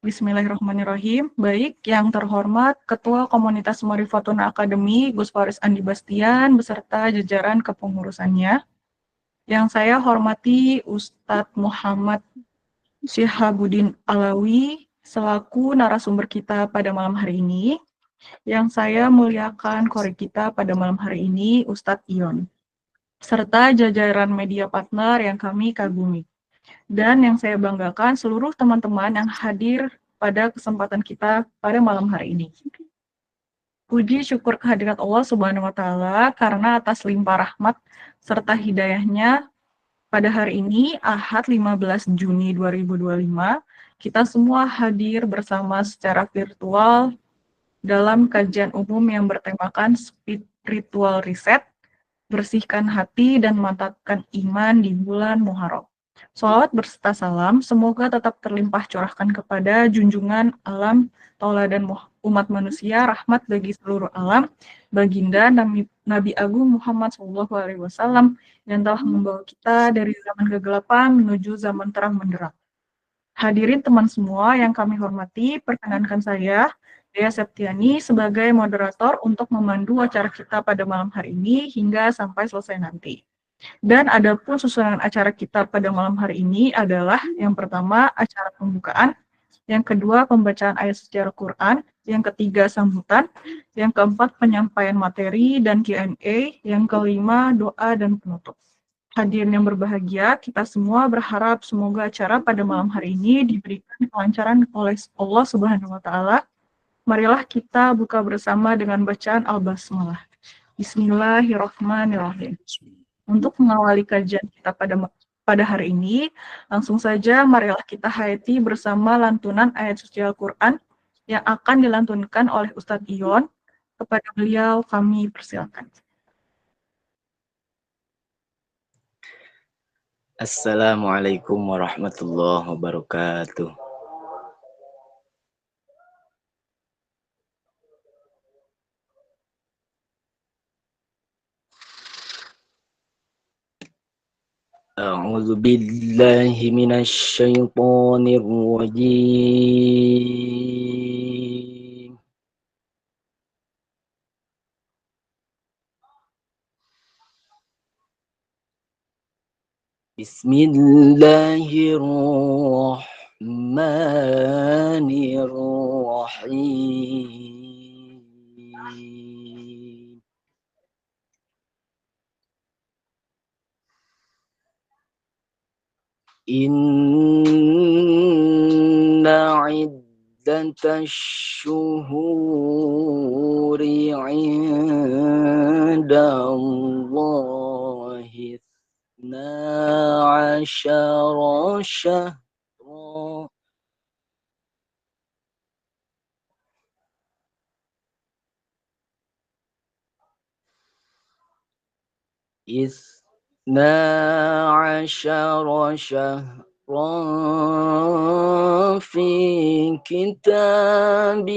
Bismillahirrahmanirrahim. Baik, yang terhormat Ketua Komunitas Marifatuna Academy, Gus Faris Andi Bastian, beserta jajaran kepengurusannya. Yang saya hormati Ustadz Muhammad Syihabuddin Alawi, selaku narasumber kita pada malam hari ini. Yang saya muliakan korek kita pada malam hari ini, Ustadz Ion. Serta jajaran media partner yang kami kagumi. Dan yang saya banggakan seluruh teman-teman yang hadir pada kesempatan kita pada malam hari ini. Puji syukur kehadirat Allah Subhanahu wa Ta'ala karena atas limpah rahmat serta hidayahnya pada hari ini, Ahad 15 Juni 2025, kita semua hadir bersama secara virtual dalam kajian umum yang bertemakan Spiritual Reset, bersihkan hati dan mantapkan iman di bulan Muharram. Shalawat berserta salam semoga tetap terlimpah curahkan kepada junjungan alam tauladan umat manusia, rahmat bagi seluruh alam, baginda Nabi Agung Muhammad SAW yang telah membawa kita dari zaman kegelapan menuju zaman terang benderang. Hadirin teman semua yang kami hormati, perkenankan saya, Dea Septiani, sebagai moderator untuk memandu acara kita pada malam hari ini hingga sampai selesai nanti. Dan adapun susunan acara kita pada malam hari ini adalah yang pertama acara pembukaan, yang kedua pembacaan ayat suci Al-Quran, yang ketiga sambutan, yang keempat penyampaian materi dan Q&A, yang kelima doa dan penutup. Hadirin yang berbahagia, kita semua berharap semoga acara pada malam hari ini diberikan kelancaran oleh Allah Subhanahu wa Ta'ala. Marilah kita buka bersama dengan bacaan Al-Basmalah. Bismillahirrahmanirrahim. Untuk mengawali kajian kita pada hari ini, langsung saja marilah kita hayati bersama lantunan ayat suci Al-Quran yang akan dilantunkan oleh Ustadz Ion. Kepada beliau kami persilakan. Assalamualaikum warahmatullahi wabarakatuh. A'udzu billahi minasy syaithanir rajim. Bismillahirrahmanirrahim. Inna iddatash syuhuri 'indallahi 12 syahra Isna asyara syahran fi kitabillah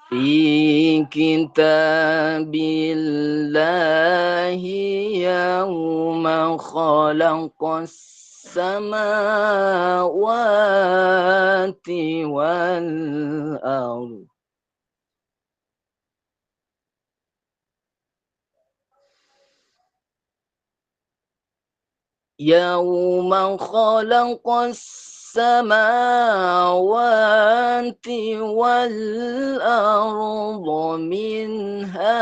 fi kitabillahi yawma khalaqas samawati wal ardh yawma khalaqas samawati wal arda minha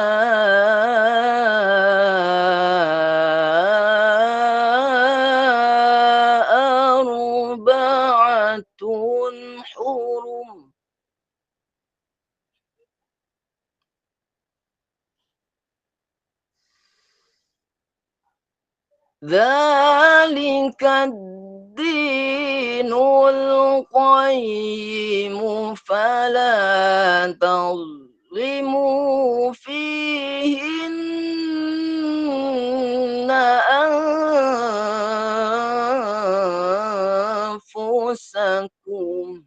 arba'atun hurum Dzalika ad-dinul qayyim fala tadhlimu fihinna أنفسكم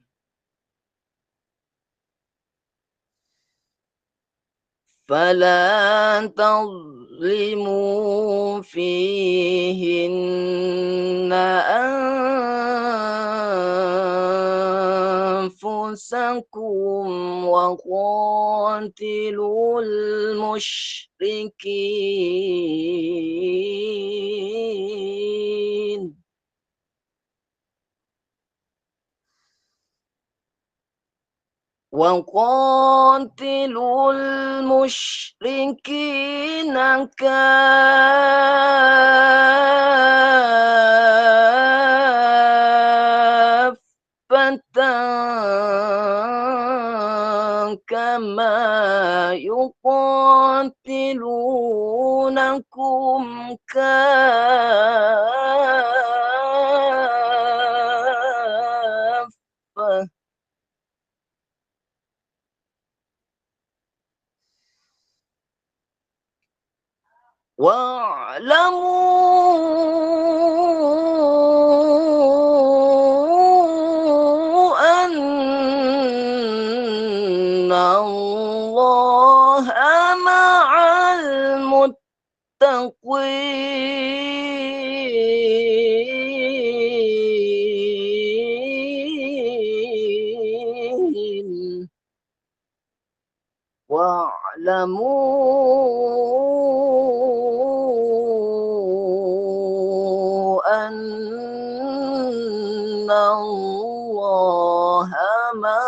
فلا تظلموا فيهن أنفسكم وقاتلوا المشركين وقاتلوا المشركين كافة كما يقاتلونكم كافة واعلموا أن الله مع المتقين واعلموا أن الله مع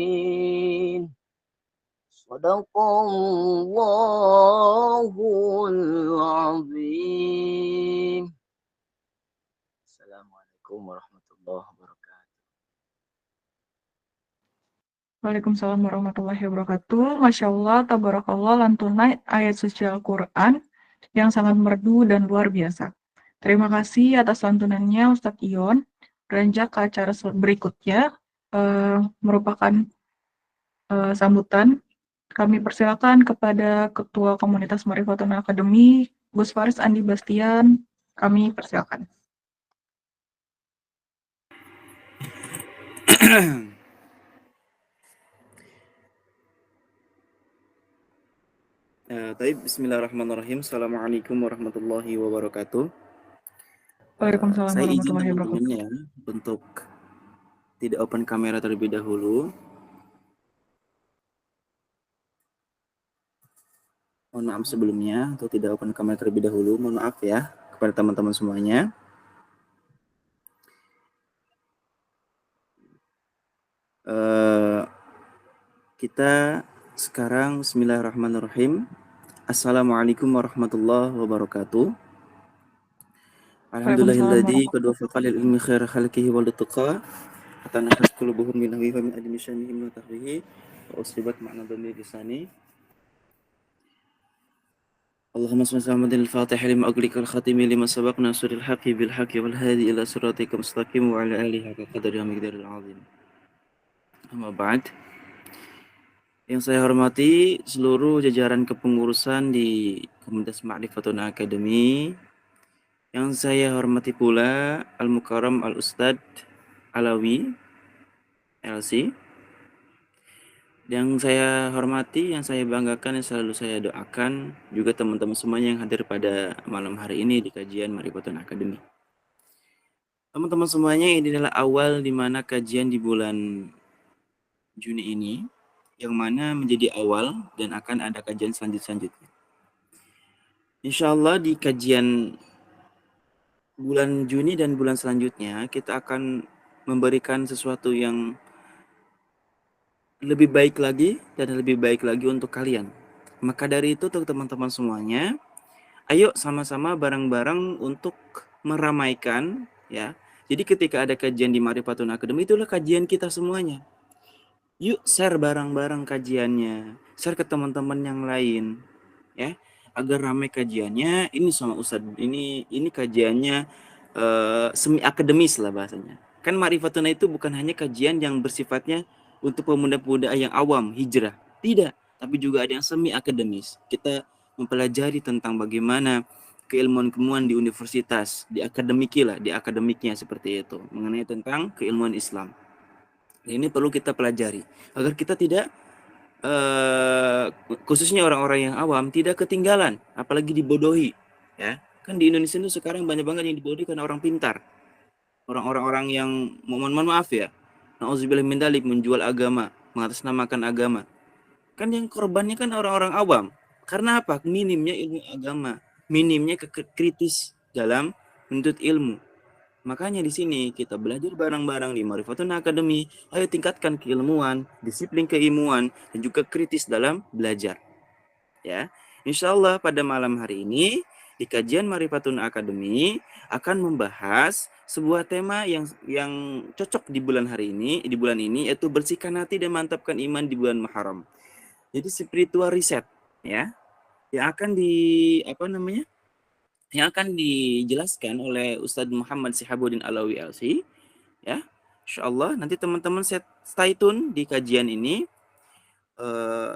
المتقين صدق الله العظيم. Assalamualaikum warahmatullahi wabarakatuh. Waalaikumsalam warahmatullahi wabarakatuh. Masya Allah, tabarakallah, lantunan ayat suci Al-Quran yang sangat merdu dan luar biasa. Terima kasih atas lantunannya Ustadz Ion. Beranjak ke acara berikutnya, merupakan sambutan. Kami persilakan kepada Ketua Komunitas Marifatun Akademi, Gus Faris Andi Bastian. Kami persilakan. Bismillahirrahmanirrahim. Assalamualaikum warahmatullahi wabarakatuh. Waalaikumsalam Saya izin warahmatullahi wabarakatuh. teman-teman ya untuk tidak open kamera terlebih dahulu. Mohon maaf sebelumnya untuk tidak open kamera terlebih dahulu. Mohon maaf ya kepada teman-teman semuanya. Kita sekarang bismillahirrahmanirrahim. Assalamualaikum warahmatullahi wabarakatuh. Alhamdulillahilladzi qad wafaqa lil ilmi khaira khalqihi wal tuqa atanahas qulubuhum min hawi wa min admi syanihim wa tahwihi wa usribat ma'na dhammi lisani. Allahumma salli ala Muhammadil Fatih lima aghliqa al khatimi lima sabaq nasril haqqi bil haqqi wal hadi ila siratikal mustaqim wa ala alihi haqqa qadri wa miqdaril azim. Amma ba'd. Yang saya hormati seluruh jajaran kepengurusan di Komunitas Ma'rifatun Academy. Yang saya hormati pula Al-Mukarram Al-Ustadz Alawi LC. Yang saya hormati, yang saya banggakan, yang selalu saya doakan juga teman-teman semuanya yang hadir pada malam hari ini di kajian Ma'rifatun Academy. Teman-teman semuanya, ini adalah awal di mana kajian di bulan Juni ini, yang mana menjadi awal dan akan ada kajian selanjutnya. Insya Allah di kajian bulan Juni dan bulan selanjutnya kita akan memberikan sesuatu yang lebih baik lagi dan lebih baik lagi untuk kalian. Maka dari itu untuk teman-teman semuanya, ayo sama-sama bareng-bareng untuk meramaikan ya. Jadi ketika ada kajian di Ma'rifatun Academy, itulah kajian kita semuanya. Yuk share bareng-bareng kajiannya, share ke teman-teman yang lain ya, agar ramai kajiannya. Ini sama Ustadz, ini kajiannya semi akademis lah bahasanya. Kan Ma'rifatun itu bukan hanya kajian yang bersifatnya untuk pemuda-pemuda yang awam hijrah, tidak, tapi juga ada yang semi akademis. Kita mempelajari tentang bagaimana keilmuan-keilmuan di universitas, di akademiknya seperti itu, mengenai tentang keilmuan Islam. Ini perlu kita pelajari agar kita tidak khususnya orang-orang yang awam tidak ketinggalan, apalagi dibodohi, ya. Kan di Indonesia itu sekarang banyak banget yang dibodohi karena orang pintar. Orang-orang yang mohon maaf ya, nauzubillah min dzalik, menjual agama, mengatasnamakan agama. Kan yang korbannya kan orang-orang awam. Karena apa? Minimnya ilmu agama, minimnya kritis dalam menuntut ilmu. Makanya di sini kita belajar bareng-bareng di Marifatun Academy. Ayo tingkatkan keilmuan, disiplin keilmuan, dan juga kritis dalam belajar. Ya, insya Allah pada malam hari ini di kajian Marifatun Academy akan membahas sebuah tema yang cocok di bulan ini, yaitu bersihkan hati dan mantapkan iman di bulan Muharram. Jadi spiritual reset, ya, yang akan yang akan dijelaskan oleh Ustadz Muhammad Sihabuddin Alawi LC, ya. Insyaallah nanti teman-teman stay tune di kajian ini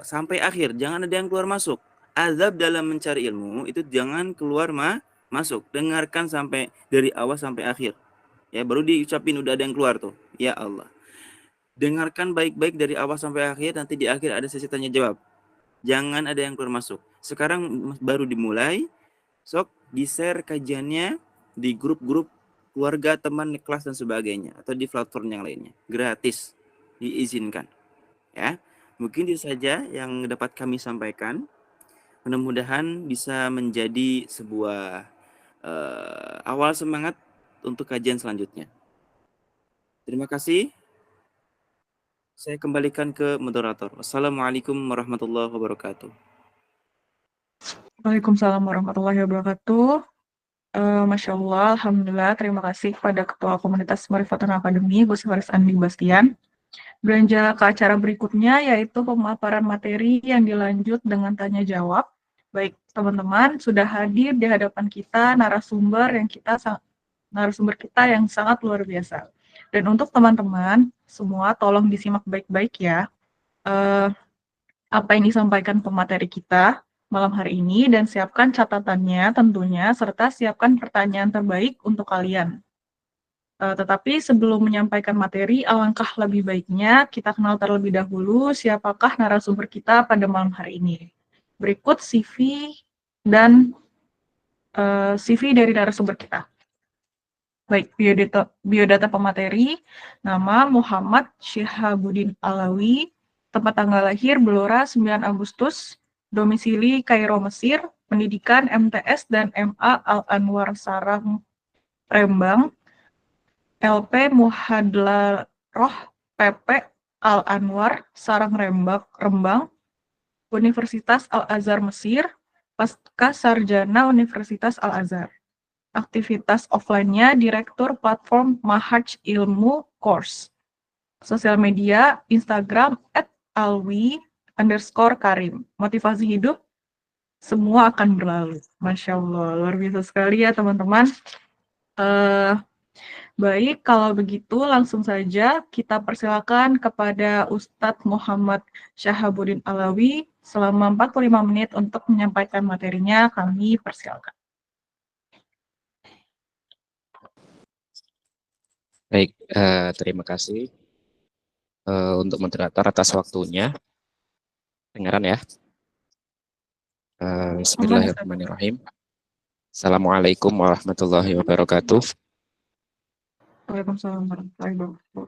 sampai akhir, jangan ada yang keluar masuk. Azab dalam mencari ilmu itu jangan keluar masuk, dengarkan sampai dari awal sampai akhir. Ya, baru diucapin udah ada yang keluar tuh. Ya Allah. Dengarkan baik-baik dari awal sampai akhir, nanti di akhir ada sesi tanya jawab. Jangan ada yang keluar masuk. Sekarang baru dimulai. Sok di-share kajiannya di grup-grup keluarga, teman, kelas dan sebagainya, atau di platform yang lainnya. Gratis, diizinkan. Ya, mungkin itu saja yang dapat kami sampaikan. Mudah-mudahan bisa menjadi sebuah awal semangat untuk kajian selanjutnya. Terima kasih. Saya kembalikan ke moderator. Wassalamualaikum warahmatullahi wabarakatuh. Waalaikumsalam warahmatullahi wabarakatuh. Masya Allah, Alhamdulillah, terima kasih kepada Ketua Komunitas Marifatun Academy, Gus Faris Andi Bastian. Beranjak ke acara berikutnya, yaitu pemaparan materi yang dilanjut dengan tanya jawab. Baik, teman-teman, sudah hadir di hadapan kita narasumber kita yang sangat luar biasa. Dan untuk teman-teman semua, tolong disimak baik-baik ya apa yang disampaikan pemateri kita malam hari ini, dan siapkan catatannya tentunya, serta siapkan pertanyaan terbaik untuk kalian. Tetapi sebelum menyampaikan materi, alangkah lebih baiknya kita kenal terlebih dahulu siapakah narasumber kita pada malam hari ini. Berikut CV dan CV dari narasumber kita. Baik, biodata pemateri, nama Muhammad Syihabuddin Alawi, tempat tanggal lahir Blora 9 Agustus, domisili Kairo Mesir, pendidikan MTS dan MA Al-Anwar Sarang Rembang, LP Muhadlaroh PP Al-Anwar Sarang Rembang, Universitas Al-Azhar Mesir, pasca sarjana Universitas Al-Azhar. Aktivitas offline-nya Direktur Platform Mahaj Ilmu Course. Sosial media Instagram @alwi_karim. Motivasi hidup, semua akan berlalu. Masya Allah, luar biasa sekali ya teman-teman. Baik, kalau begitu langsung saja kita persilakan kepada Ustadz Muhammad Syihabuddin Alawi selama 45 menit untuk menyampaikan materinya. Kami persilakan. Baik, terima kasih untuk moderator atas waktunya. Dengaran ya. Bismillahirrahmanirrahim. Assalamualaikum warahmatullahi wabarakatuh. Waalaikumsalam warahmatullahi wabarakatuh.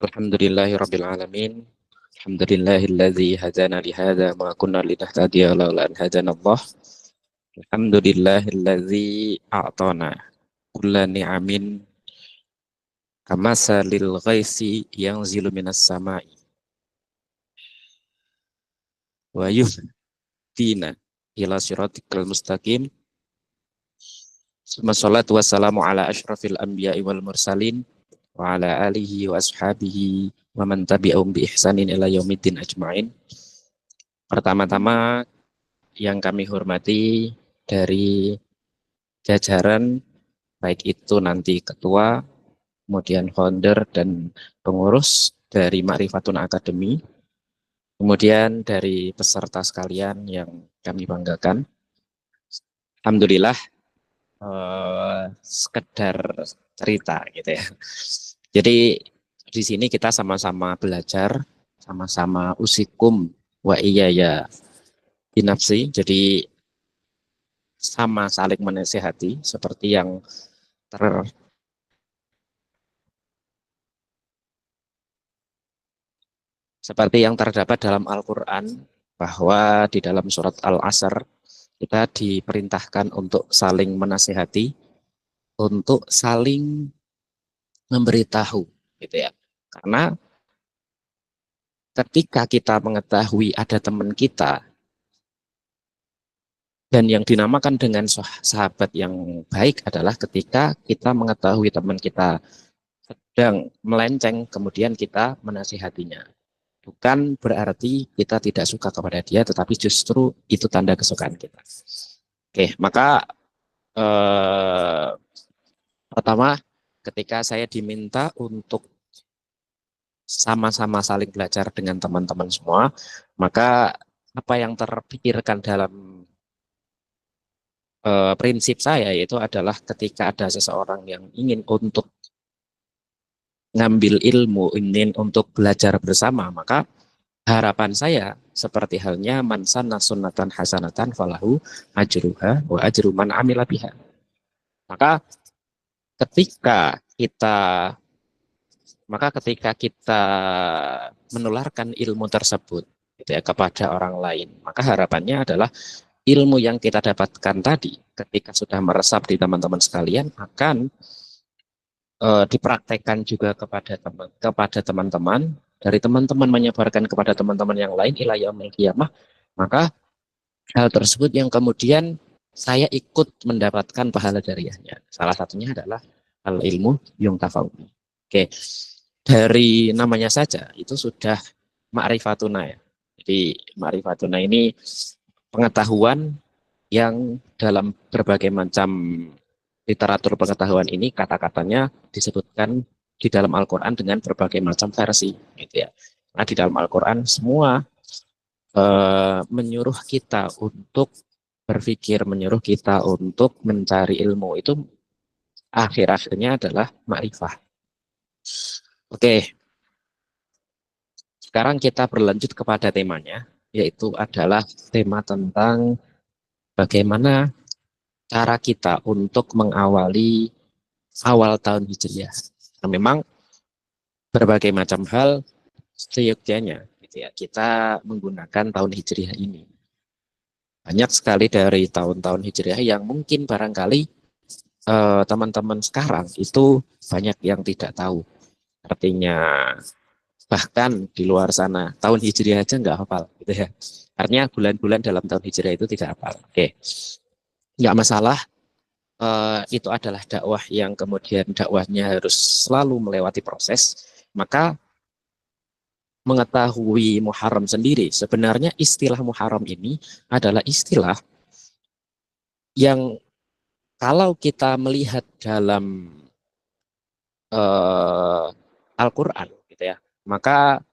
Alhamdulillahirabbil alamin. Alhamdulillahilladzi hadana li hadza ma kunna linahtadiya laula an hadanallah. Alhamdulillahilladzi a'tana kulla ni'amin kamasalil ghaisi yanzilu minas sama'i wa yuhdina ila siratikal mustaqim. Wassalatu wassalamu ala asyrafil anbiya'i wal mursalin wa ala alihi wa ashabihi wa man tabi'ahum bi ihsanin ila yaumiddin ajma'in. Pertama-tama yang kami hormati dari jajaran, baik itu nanti ketua, kemudian founder dan pengurus dari Marifatun Academy, Kemudian dari peserta sekalian yang kami banggakan, alhamdulillah sekedar cerita gitu ya. Jadi di sini kita sama-sama belajar, sama-sama usikum wa iya ya binafsi. Jadi sama saling menasihati seperti yang terdapat dalam Al-Quran, bahwa di dalam surat Al-Asr kita diperintahkan untuk saling menasihati, untuk saling memberitahu gitu ya. Karena ketika kita mengetahui ada teman kita dan yang dinamakan dengan sahabat yang baik adalah ketika kita mengetahui teman kita sedang melenceng, kemudian kita menasihatinya. Bukan berarti kita tidak suka kepada dia, tetapi justru itu tanda kesukaan kita. Oke, maka pertama, ketika saya diminta untuk sama-sama saling belajar dengan teman-teman semua, maka apa yang terpikirkan dalam prinsip saya yaitu adalah ketika ada seseorang yang ingin untuk ngambil ilmu, ingin untuk belajar bersama, maka harapan saya seperti halnya man sanna sunnatan hasanatan falahu ajruha wa ajru man amila biha. Maka ketika kita menularkan ilmu tersebut gitu ya, kepada orang lain, maka harapannya adalah ilmu yang kita dapatkan tadi ketika sudah meresap di teman-teman sekalian akan dipraktekkan juga kepada teman-teman, dari teman-teman menyebarkan kepada teman-teman yang lain ila yaumil qiyamah. Maka hal tersebut yang kemudian saya ikut mendapatkan pahala jariahnya. Salah satunya adalah al ilmu yuntafa'u. Oke. Dari namanya saja itu sudah ma'rifatuna ya. Jadi ma'rifatuna ini pengetahuan yang dalam berbagai macam literatur pengetahuan ini kata-katanya disebutkan di dalam Al-Quran dengan berbagai macam versi gitu ya. Nah di dalam Al-Quran semua menyuruh kita untuk berpikir, menyuruh kita untuk mencari ilmu, itu akhir-akhirnya adalah ma'rifah. Oke, sekarang kita berlanjut kepada temanya, yaitu adalah tema tentang bagaimana cara kita untuk mengawali awal tahun Hijriah. Nah, memang berbagai macam hal seyogyanya gitu ya, kita menggunakan tahun Hijriah ini. Banyak sekali dari tahun-tahun Hijriah yang mungkin barangkali teman-teman sekarang itu banyak yang tidak tahu. Artinya bahkan di luar sana tahun Hijriah aja nggak hafal gitu ya. Artinya bulan-bulan dalam tahun Hijriah itu tidak hafal. Oke, nggak masalah. Itu adalah dakwah yang kemudian dakwahnya harus selalu melewati proses. Maka mengetahui Muharram sendiri, sebenarnya istilah Muharram ini adalah istilah yang kalau kita melihat dalam Al-Quran gitu ya, maka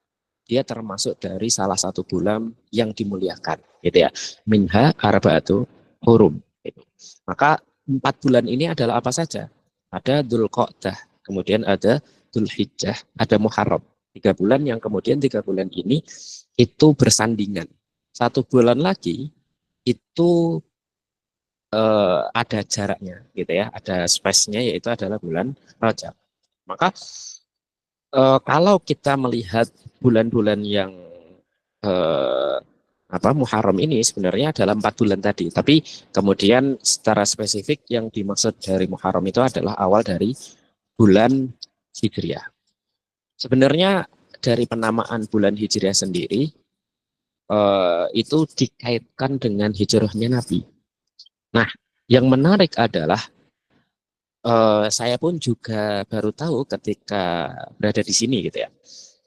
dia termasuk dari salah satu bulan yang dimuliakan gitu ya. Minha arba'atu hurum gitu. Maka 4 bulan ini adalah apa saja? Ada Dzulqa'dah, kemudian ada Dzulhijjah, ada Muharram. 3 bulan yang kemudian 3 bulan ini itu bersandingan. 1 bulan lagi itu ada jaraknya gitu ya, ada space-nya, yaitu adalah bulan Rajab. Maka kalau kita melihat bulan-bulan yang Muharram ini sebenarnya adalah 4 bulan tadi, tapi kemudian secara spesifik yang dimaksud dari Muharram itu adalah awal dari bulan Hijriah. Sebenarnya dari penamaan bulan Hijriah sendiri itu dikaitkan dengan hijrahnya Nabi. Nah, yang menarik adalah saya pun juga baru tahu ketika berada di sini gitu ya,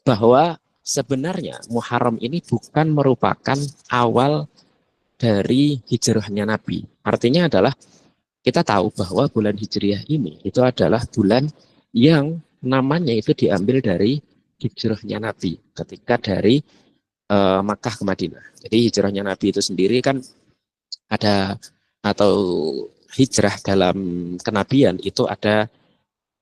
bahwa sebenarnya Muharram ini bukan merupakan awal dari hijrahnya Nabi. Artinya adalah kita tahu bahwa bulan Hijriah ini itu adalah bulan yang namanya itu diambil dari hijrahnya Nabi ketika dari Makkah ke Madinah. Jadi hijrahnya Nabi itu sendiri kan ada, atau hijrah dalam kenabian itu ada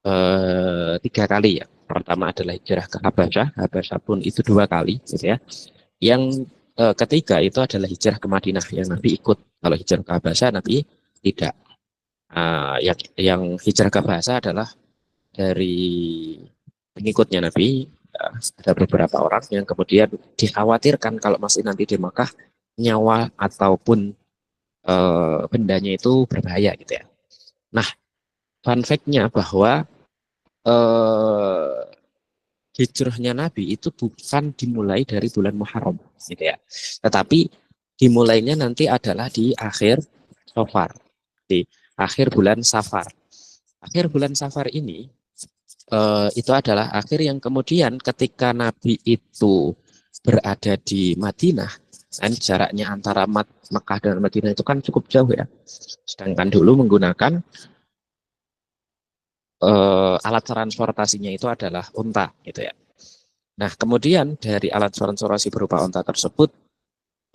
3 kali ya. Pertama adalah hijrah ke Habasyah, Habasyah pun itu 2 kali, gitu ya. Yang ketiga itu adalah hijrah ke Madinah yang Nabi ikut. Kalau hijrah ke Habasyah Nabi tidak. Yang hijrah ke Habasyah adalah dari pengikutnya Nabi. Ada beberapa orang yang kemudian dikhawatirkan kalau masih nanti di Makkah nyawa ataupun bendanya itu berbahaya gitu ya. Nah, fun fact-nya bahwa hijrahnya Nabi itu bukan dimulai dari bulan Muharram gitu ya. Tetapi dimulainya nanti adalah di akhir Safar, di akhir bulan Safar. Akhir bulan Safar ini itu adalah akhir yang kemudian ketika Nabi itu berada di Madinah, dan jaraknya antara Mekah dan Madinah itu kan cukup jauh ya. Sedangkan dulu menggunakan alat transportasinya itu adalah unta gitu ya. Nah, kemudian dari alat transportasi berupa unta tersebut,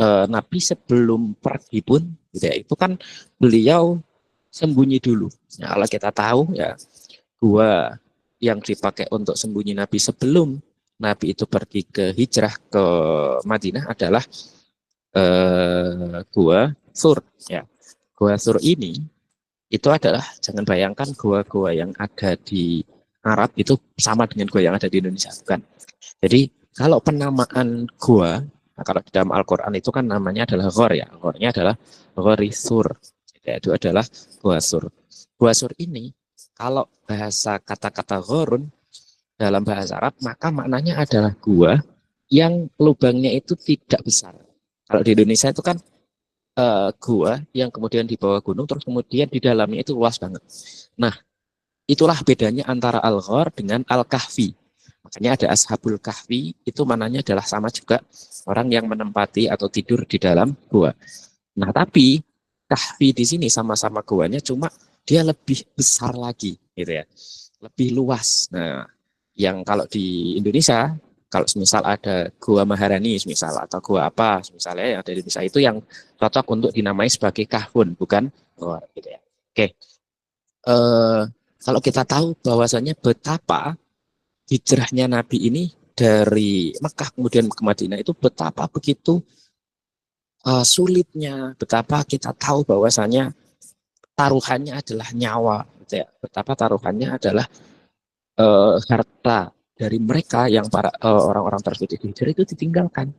Nabi sebelum pergi pun gitu ya, itu kan beliau sembunyi dulu. Nah, kalau kita tahu ya, gua yang dipakai untuk sembunyi Nabi sebelum Nabi itu pergi ke hijrah ke Madinah adalah Gua Sur ya. Gua Sur ini itu adalah, jangan bayangkan gua-gua yang ada di Arab itu sama dengan gua yang ada di Indonesia, bukan. Jadi kalau penamaan gua, nah kalau di dalam Al-Quran itu kan namanya adalah Ghor ya. Ghornya adalah Ghori Sur. Itu adalah Gua Sur. Gua Sur ini kalau bahasa kata-kata Ghorun dalam bahasa Arab, maka maknanya adalah gua yang lubangnya itu tidak besar. Kalau di Indonesia itu kan gua yang kemudian di bawah gunung, terus kemudian di dalamnya itu luas banget. Nah, itulah bedanya antara Al-Ghor dengan Al-Kahfi. Makanya ada Ashabul Kahfi, itu mananya adalah sama juga orang yang menempati atau tidur di dalam gua. Nah, tapi Kahfi di sini sama-sama guanya, cuma dia lebih besar lagi, gitu ya, lebih luas. Nah, yang kalau di Indonesia, kalau misal ada Gua Maharani misal, atau gua apa misalnya yang ada di Indonesia, itu yang cocok untuk dinamai sebagai kahfun, bukan Ghor, gitu ya. Oke. Kalau kita tahu bahwasanya betapa hijrahnya Nabi ini dari Mekah kemudian ke Madinah itu betapa begitu sulitnya, betapa kita tahu bahwasanya taruhannya adalah nyawa, gitu ya. Betapa taruhannya adalah harta dari mereka yang para orang-orang tersebut hijrah itu ditinggalkan.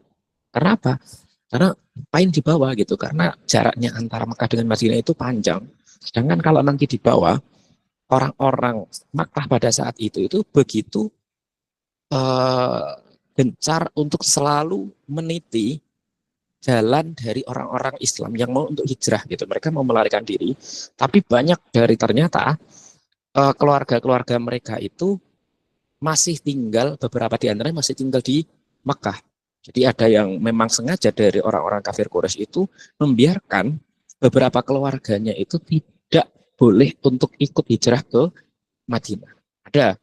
Karena apa? Karena pain di bawah gitu, karena jaraknya antara Mekah dengan Madinah itu panjang. Sedangkan kalau nanti di bawah, orang-orang Makkah pada saat itu begitu gencar untuk selalu meniti jalan dari orang-orang Islam yang mau untuk hijrah gitu. Mereka mau melarikan diri, tapi banyak dari ternyata keluarga-keluarga mereka itu masih tinggal, beberapa di antaranya masih tinggal di Mekah. Jadi ada yang memang sengaja dari orang-orang kafir Quraisy itu membiarkan beberapa keluarganya itu tidak boleh untuk ikut hijrah ke Madinah. Ada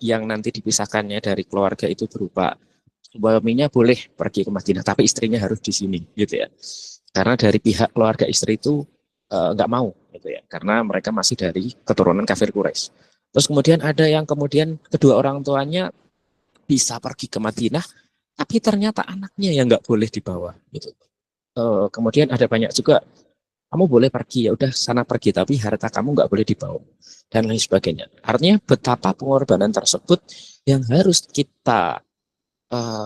yang nanti dipisahkannya dari keluarga itu berupa suaminya boleh pergi ke Madinah, tapi istrinya harus di sini, gitu ya. Karena dari pihak keluarga istri itu nggak mau, gitu ya, karena mereka masih dari keturunan kafir Quraisy. Terus kemudian ada yang kemudian kedua orang tuanya bisa pergi ke Madinah, tapi ternyata anaknya yang nggak boleh dibawa, gitu. Kemudian ada banyak juga, kamu boleh pergi, ya udah sana pergi, tapi harta kamu nggak boleh dibawa, dan lain sebagainya. Artinya betapa pengorbanan tersebut yang harus kita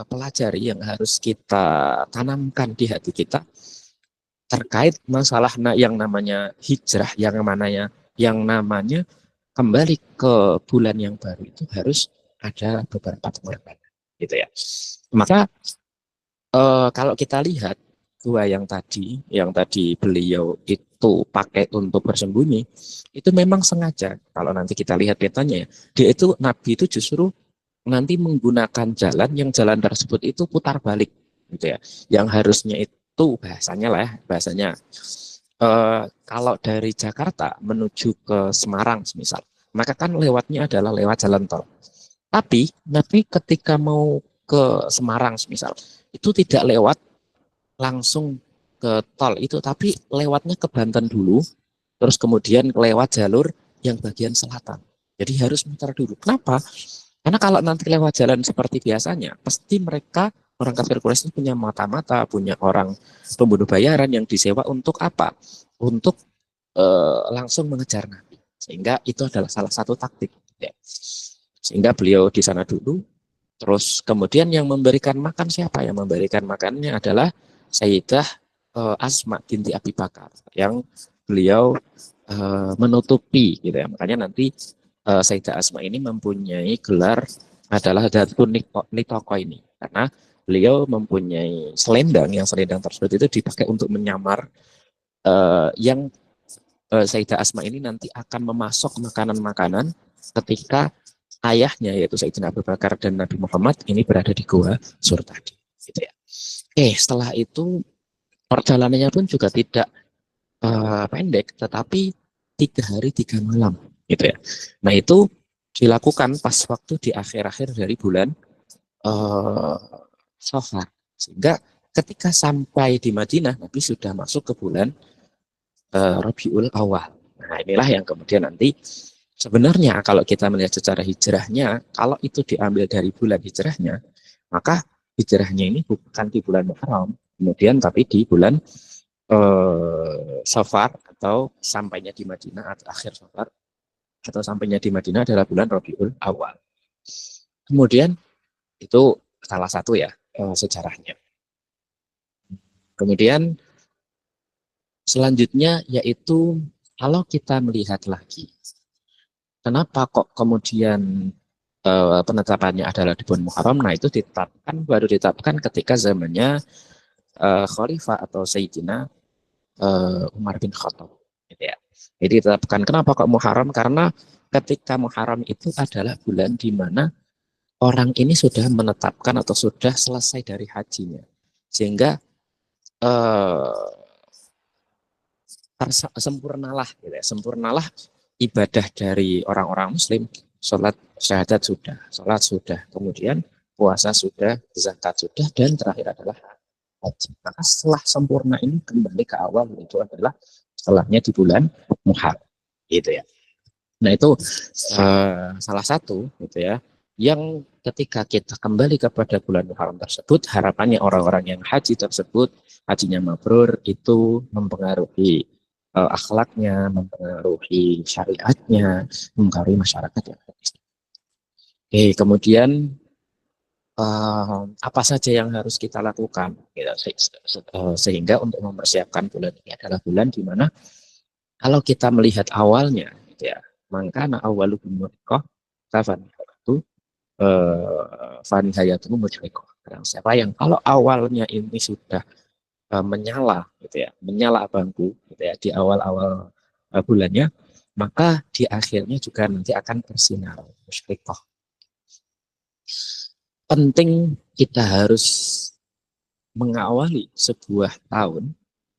pelajari, yang harus kita tanamkan di hati kita terkait masalah yang namanya hijrah, yang namanya kembali ke bulan yang baru itu harus ada beberapa pengorbanan, gitu ya. Maka kalau kita lihat gua yang tadi beliau itu pakai untuk bersembunyi, itu memang sengaja. Kalau nanti kita lihat petanya ya, dia itu Nabi itu justru nanti menggunakan jalan tersebut itu putar balik, gitu ya. Yang harusnya itu bahasanya kalau dari Jakarta menuju ke Semarang misal, maka kan lewatnya adalah lewat jalan tol. Tapi Nabi ketika mau ke Semarang misal, itu tidak lewat langsung ke tol itu, tapi lewatnya ke Banten dulu, terus kemudian lewat jalur yang bagian selatan. Jadi harus muter dulu. Kenapa? Karena kalau nanti lewat jalan seperti biasanya, pasti mereka orang kafir Quraisy itu punya mata-mata, punya orang pembunuh bayaran yang disewa untuk apa? Untuk langsung mengejar Nabi. Sehingga itu adalah salah satu taktik. Ya. Sehingga beliau di sana dulu. Terus kemudian yang memberikan makan siapa? Yang memberikan makannya adalah Sayyidah Asma binti Abi Bakar, yang beliau menutupi gitu ya. Makanya nanti Sayyidah Asma ini mempunyai gelar adalah Datun Nitoko ini, karena beliau mempunyai selendang, yang selendang tersebut itu dipakai untuk menyamar yang Sayyidah Asma ini nanti akan memasok makanan-makanan ketika ayahnya yaitu Sayyidina Abu Bakar dan Nabi Muhammad ini berada di Gua Sur tadi, gitu ya. Setelah itu perjalanannya pun juga tidak pendek, tetapi 3 hari 3 malam, gitu ya. Nah itu dilakukan pas waktu di akhir-akhir dari bulan Safar, sehingga ketika sampai di Madinah Nabi sudah masuk ke bulan Rabiul Awal. Nah inilah yang kemudian nanti sebenarnya kalau kita melihat secara hijrahnya, kalau itu diambil dari bulan hijrahnya, maka hijrahnya ini bukan di bulan Muharram, kemudian tapi di bulan Safar, atau sampainya di Madinah atau akhir Safar, atau sampainya di Madinah adalah bulan Rabiul Awal. Kemudian itu salah satu ya sejarahnya. Kemudian selanjutnya yaitu kalau kita melihat lagi, kenapa kok kemudian penetapannya adalah di bulan Muharram? Nah itu baru ditetapkan ketika zamannya Khalifah atau Sayyidina Umar bin Khattab. Gitu ya. Jadi ditetapkan kenapa kok Muharram? Karena ketika Muharram itu adalah bulan di mana orang ini sudah menetapkan atau sudah selesai dari hajinya, sehingga sempurnalah, gitu ya, sempurnalah ibadah dari orang-orang Muslim. Sholat syahadat sudah, sholat sudah, kemudian puasa sudah, zakat sudah, dan terakhir adalah haji. Maka setelah sempurna ini kembali ke awal, itu adalah setelahnya di bulan Muharram, gitu ya. Nah itu salah satu, gitu ya, yang ketika kita kembali kepada bulan Muharram tersebut, harapannya orang-orang yang haji tersebut hajinya mabrur, itu mempengaruhi akhlaknya, mempengaruhi syariatnya, mempengaruhi masyarakat yang ada. Kemudian apa saja yang harus kita lakukan, gitu, sehingga untuk mempersiapkan bulan ini adalah bulan di mana kalau kita melihat awalnya, gitu ya, maka awalu bimurikoh kafan itu fanihayatu mujrikoh. Siapa yang kalau awalnya ini sudah menyala, gitu ya, menyala bangku, gitu ya, di awal-awal bulannya, maka di akhirnya juga nanti akan bersinar musyrikoh. Penting kita harus mengawali sebuah tahun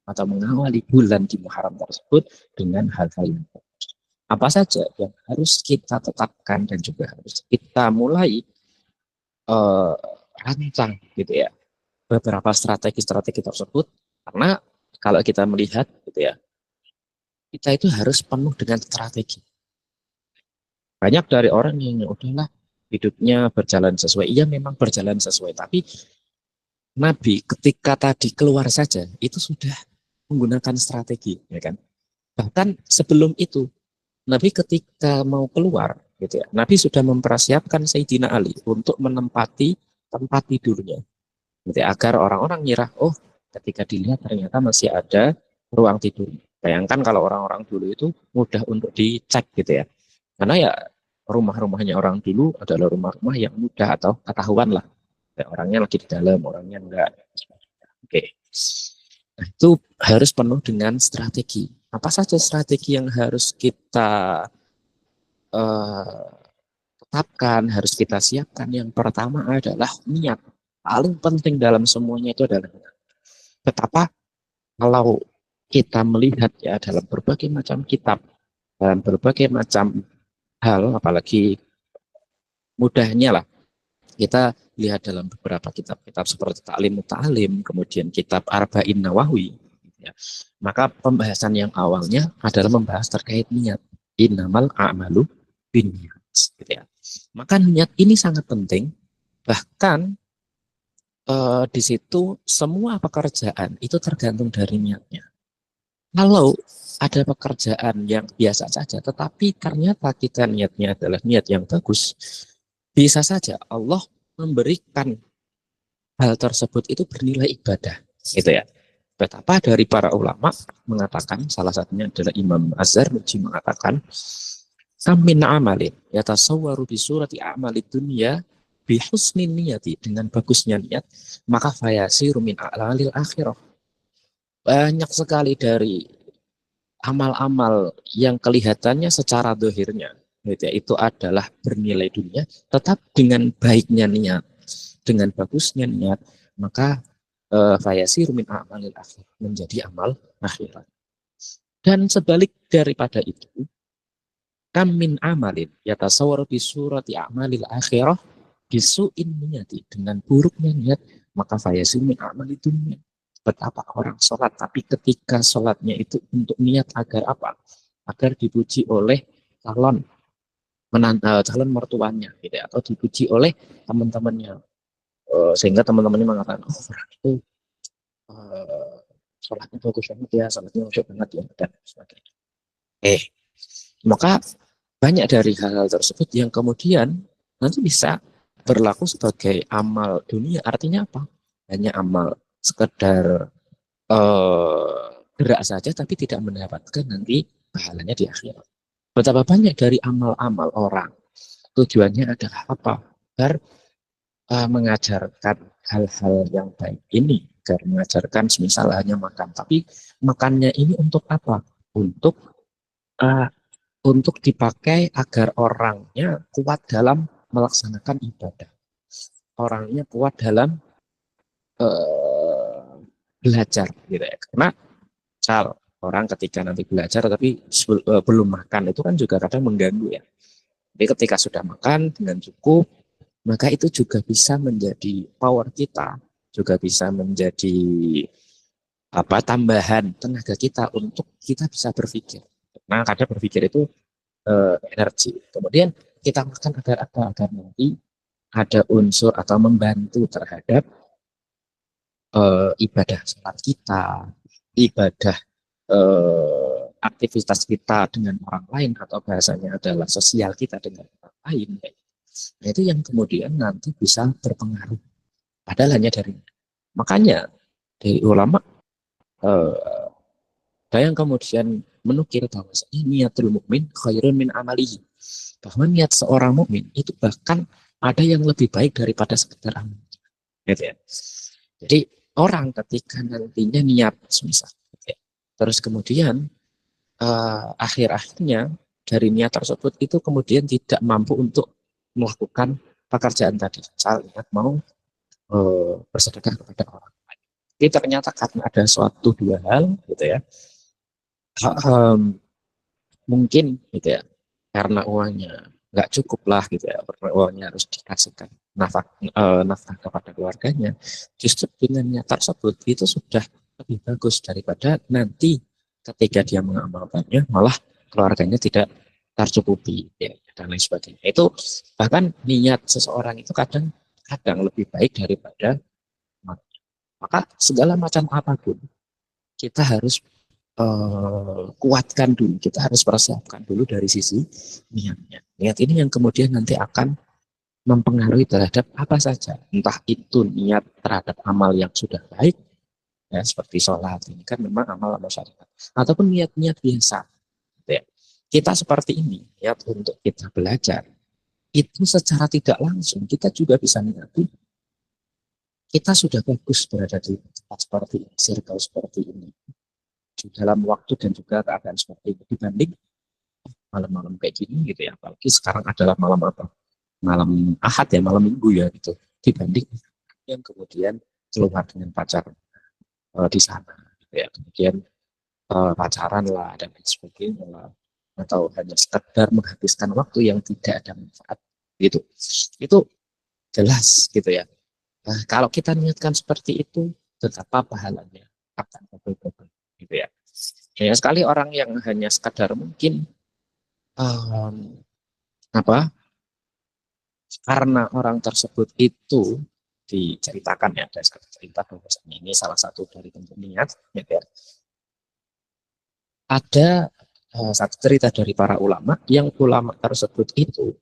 atau mengawali bulan di Muharram tersebut dengan hal-hal yang bagus. Apa saja yang harus kita tetapkan dan juga harus kita mulai rancang, gitu ya, beberapa strategi-strategi tersebut, karena kalau kita melihat, gitu ya, kita itu harus penuh dengan strategi. Banyak dari orang yang udahlah hidupnya berjalan sesuai, iya memang berjalan sesuai, tapi Nabi ketika tadi keluar saja itu sudah menggunakan strategi, ya kan? Bahkan sebelum itu Nabi ketika mau keluar, gitu ya, Nabi sudah mempersiapkan Sayyidina Ali untuk menempati tempat tidurnya, gitu ya, agar orang-orang ngira, oh ketika dilihat ternyata masih ada ruang tidur. Bayangkan kalau orang-orang dulu itu mudah untuk dicek, gitu ya, karena ya rumah-rumahnya orang dulu adalah rumah-rumah yang mudah atau ketahuan lah, ya, orangnya lagi di dalam, orangnya enggak. Oke. Nah, itu harus penuh dengan strategi. Apa saja strategi yang harus kita tetapkan, harus kita siapkan? Yang pertama adalah niat. Paling penting dalam semuanya itu adalah niat. Betapa kalau kita melihat ya dalam berbagai macam kitab, dalam berbagai macam hal, apalagi mudahnya lah kita lihat dalam beberapa kitab-kitab seperti Ta'lim Muta'alim, kemudian kitab Arba'in Nawawi, ya, maka pembahasan yang awalnya adalah membahas terkait niat. Innamal a'malu binniyat, gitu ya. Maka niat ini sangat penting, bahkan di situ semua pekerjaan itu tergantung dari niatnya. Kalau ada pekerjaan yang biasa saja, tetapi ternyata kita niatnya adalah niat yang bagus, bisa saja Allah memberikan hal tersebut itu bernilai ibadah, gitu ya. Betapa dari para ulama mengatakan, salah satunya adalah Imam Az-Zarnuji mengatakan, Kamin amalin yatasawwaru bi surati a'malid dunya bi husnin niyati, dengan bagusnya niat maka fayasiru min a'lalil akhirah. Banyak sekali dari amal-amal yang kelihatannya secara dohirnya gitu ya, itu adalah bernilai dunia, tetap dengan baiknya niat, dengan bagusnya niat, maka fayasiru min a'malil akhirah, menjadi amal akhirat. Dan sebalik daripada itu, kam min amalin yatasawwaru bi surati a'malil akhirah bisu'in niyati, dengan buruknya niat maka fayasiru min a'malid dunya. Betapa orang sholat, tapi ketika sholatnya itu untuk niat agar apa? Agar dipuji oleh calon mertuanya, gitu ya, atau dipuji oleh teman-temannya, sehingga teman-temannya mengatakan, oh orang itu sholatnya bagus banget ya, sholatnya bagus banget ya, dan sebagainya. Maka banyak dari hal-hal tersebut yang kemudian nanti bisa berlaku sebagai amal dunia. Artinya apa? Hanya amal sekedar gerak saja, tapi tidak mendapatkan nanti pahalanya di akhirat. Betapa banyak dari amal-amal orang tujuannya adalah apa? Agar mengajarkan hal-hal yang baik ini, agar mengajarkan semisal hanya makan, tapi makannya ini untuk apa? Untuk dipakai agar orangnya kuat dalam melaksanakan ibadah, orangnya kuat dalam belajar, gitu ya. Karena orang ketika nanti belajar tapi belum makan, itu kan juga kadang mengganggu ya. Jadi ketika sudah makan dengan cukup, maka itu juga bisa menjadi power kita, juga bisa menjadi tambahan tenaga kita untuk kita bisa berpikir. Nah, kadang berpikir itu energi. Kemudian kita makan agar apa? Agar nanti ada unsur atau membantu terhadap ibadah sholat kita, ibadah aktivitas kita dengan orang lain, atau bahasanya adalah sosial kita dengan orang lain. Nah, itu yang kemudian nanti bisa berpengaruh. Padahal hanya dari, makanya dari ulama ada yang kemudian menukil bahwasanya niatul mukmin khairun min amalihi, bahwa niat seorang mukmin itu bahkan ada yang lebih baik daripada sekedar amal. Gitu ya. Jadi orang ketika nantinya niat semisal, terus kemudian akhir-akhirnya dari niat tersebut itu kemudian tidak mampu untuk melakukan pekerjaan tadi, misal niat mau bersedekah kepada orang lain. Jadi ternyata karena ada suatu dua hal, gitu ya, mungkin gitu ya, karena uangnya nggak cukup lah, gitu ya, karena uangnya harus dikasihkan nafkah kepada keluarganya, justru dengan niat tersebut itu sudah lebih bagus daripada nanti ketika dia mengamalkannya malah keluarganya tidak tercukupi, ya, dan lain sebagainya. Itu bahkan niat seseorang itu kadang lebih baik daripada materi. Maka segala macam apapun kita harus kuatkan dulu, kita harus persiapkan dulu dari sisi niatnya. Niat ini yang kemudian nanti akan mempengaruhi terhadap apa saja, entah itu niat terhadap amal yang sudah baik, ya, seperti sholat, ini kan memang amal syariat, ataupun niat-niat biasa, ya. Kita seperti ini, niat untuk kita belajar, itu secara tidak langsung kita juga bisa niati kita sudah bagus berada di tempat seperti ini, circle seperti ini, di dalam waktu dan juga keadaan seperti ini, dibanding malam-malam kayak gini, gitu ya. Apalagi sekarang adalah malam apa? Malam Ahad ya, malam Minggu ya, gitu. Dibanding yang kemudian keluar dengan pacar di sana, gitu ya. Kemudian pacaran lah dan lain sebagainya lah, atau hanya sekedar menghabiskan waktu yang tidak ada manfaat, gitu. Itu jelas gitu ya. Nah, kalau kita niatkan seperti itu, betapa pahalanya akan double-double gitu ya. Banyak sekali orang yang hanya sekadar mungkin em, apa karena orang tersebut itu diceritakan ya, ada satu cerita bahwasanya ini salah satu dari bentuk niat gitu ya. Ada satu cerita dari para ulama yang ulama tersebut itu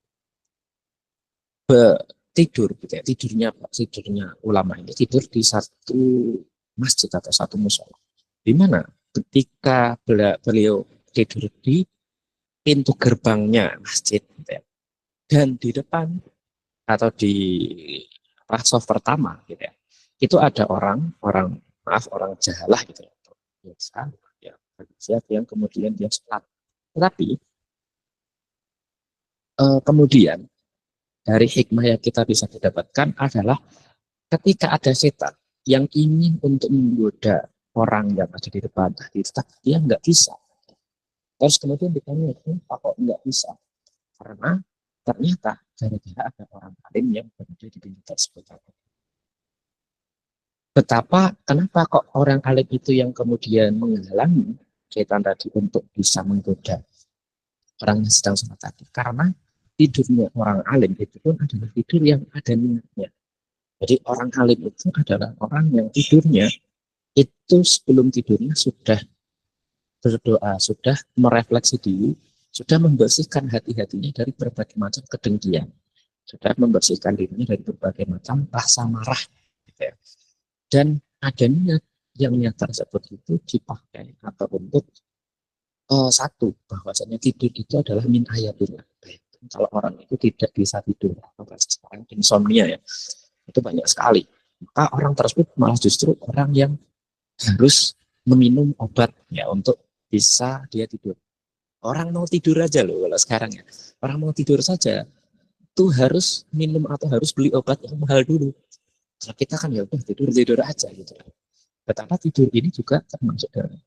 tidur gitu ya, tidurnya ulama ini tidur di satu masjid atau satu musola, di mana ketika beliau tidur di pintu gerbangnya masjid gitu ya, dan di depan atau di soft pertama gitu ya, itu ada orang jahalah gitu ya, biasa ya, siapa yang kemudian dia sholat. Tetapi kemudian dari hikmah yang kita bisa didapatkan adalah ketika ada setan yang ingin untuk menggoda orang yang ada di depan tadi, tetapi dia nggak bisa. Terus kemudian ditanya, kenapa kok nggak bisa? Karena ternyata gara-gara ada orang alim yang berada di pintu tersebut. Kenapa kok orang alim itu yang kemudian menghalangi setan tadi untuk bisa menggoda orang yang sedang sholat tadi? Karena tidurnya orang alim itu pun adalah tidur yang ada niatnya. Jadi orang alim itu adalah orang yang tidurnya itu sebelum tidurnya sudah berdoa, sudah merefleksi diri, sudah membersihkan hati-hatinya dari berbagai macam kedengkian, sudah membersihkan dirinya dari berbagai macam rasa marah, gitu ya. Dan ada niat yang niat tersebut itu dipakai atau untuk satu, bahwasanya tidur itu adalah min ayatillah. Kalau orang itu tidak bisa tidur atau sekarang insomnia ya, itu banyak sekali. Maka orang tersebut malah justru orang yang harus meminum obat ya untuk bisa dia tidur. Orang mau tidur aja loh kalau sekarang ya. Orang mau tidur saja itu harus minum atau harus beli obat yang mahal dulu. Kalau kita kan ya udah tidur aja gitu. Betapa tidur ini juga termasuk dalam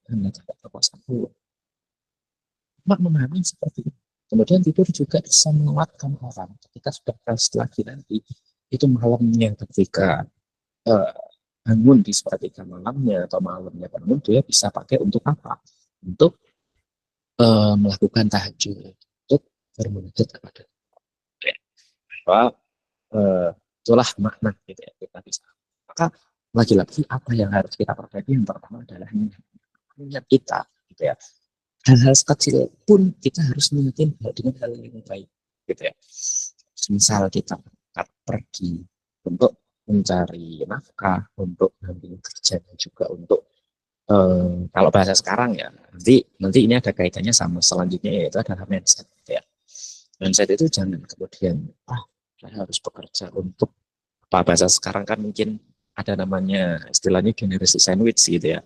kekuasaan Allah. Mak memahami seperti itu. Kemudian tidur juga bisa menguatkan orang ketika sudah rest lagi nanti. Itu malamnya ketika bangun di sepertiga malamnya atau malamnya bangun, dia bisa pakai untuk apa? Untuk melakukan tahajud, untuk bermunajat kepada Allah. Itulah makna gitu ya, kita bisa. Maka lagi-lagi apa yang harus kita perbaiki? Yang pertama adalah niat kita gitu ya. Hal-hal sekecil pun kita harus niatin dengan hal yang baik gitu ya. Misal kita pergi untuk mencari nafkah, untuk ngambil kerja, dan juga untuk kalau bahasa sekarang ya, nanti ini ada kaitannya sama selanjutnya, yaitu adalah mindset gitu ya. Mindset itu jangan kemudian saya harus bekerja untuk bahasa sekarang kan mungkin ada namanya istilahnya generasi sandwich gitu ya,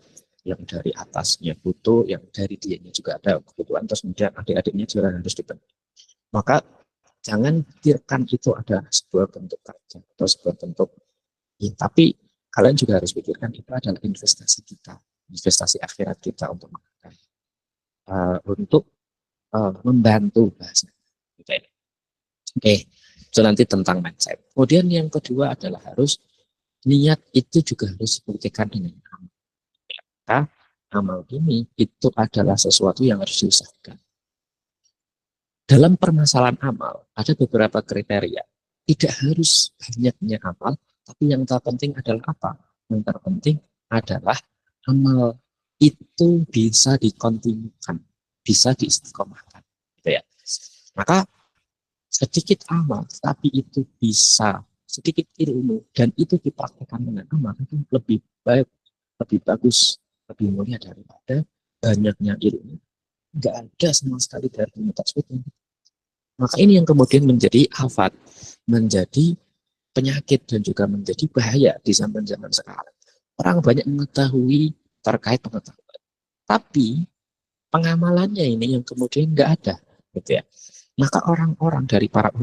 yang dari atasnya butuh, yang dari dianya juga ada kebutuhan, terus kemudian adik-adiknya juga harus dipenuhi. Maka jangan pikirkan itu ada sebuah bentuk kerja atau sebuah bentuk ya, tapi kalian juga harus pikirkan itu adalah investasi kita, investasi akhirat kita untuk membantu bahasa. Oke, itu nanti tentang mindset. Kemudian yang kedua adalah harus niat itu juga harus dibuktikan dengan amal. Amal ini itu adalah sesuatu yang harus diusahakan. Dalam permasalahan amal ada beberapa kriteria. Tidak harus banyaknya amal, tapi yang terpenting adalah apa? Yang terpenting adalah amal itu bisa dikontinukan, bisa diistiqomahkan, gitu ya. Maka sedikit amal, tapi itu bisa sedikit ilmu dan itu dipraktekkan dengan amal itu lebih baik, lebih bagus, lebih mulia daripada banyaknya ilmu. Nggak ada sama sekali dari ilmu tersebut. Maka ini yang kemudian menjadi afat, menjadi penyakit dan juga menjadi bahaya di zaman-zaman sekarang. Orang banyak mengetahui terkait pengetahuan, tapi pengamalannya ini yang kemudian nggak ada, gitu ya. Maka orang-orang dari para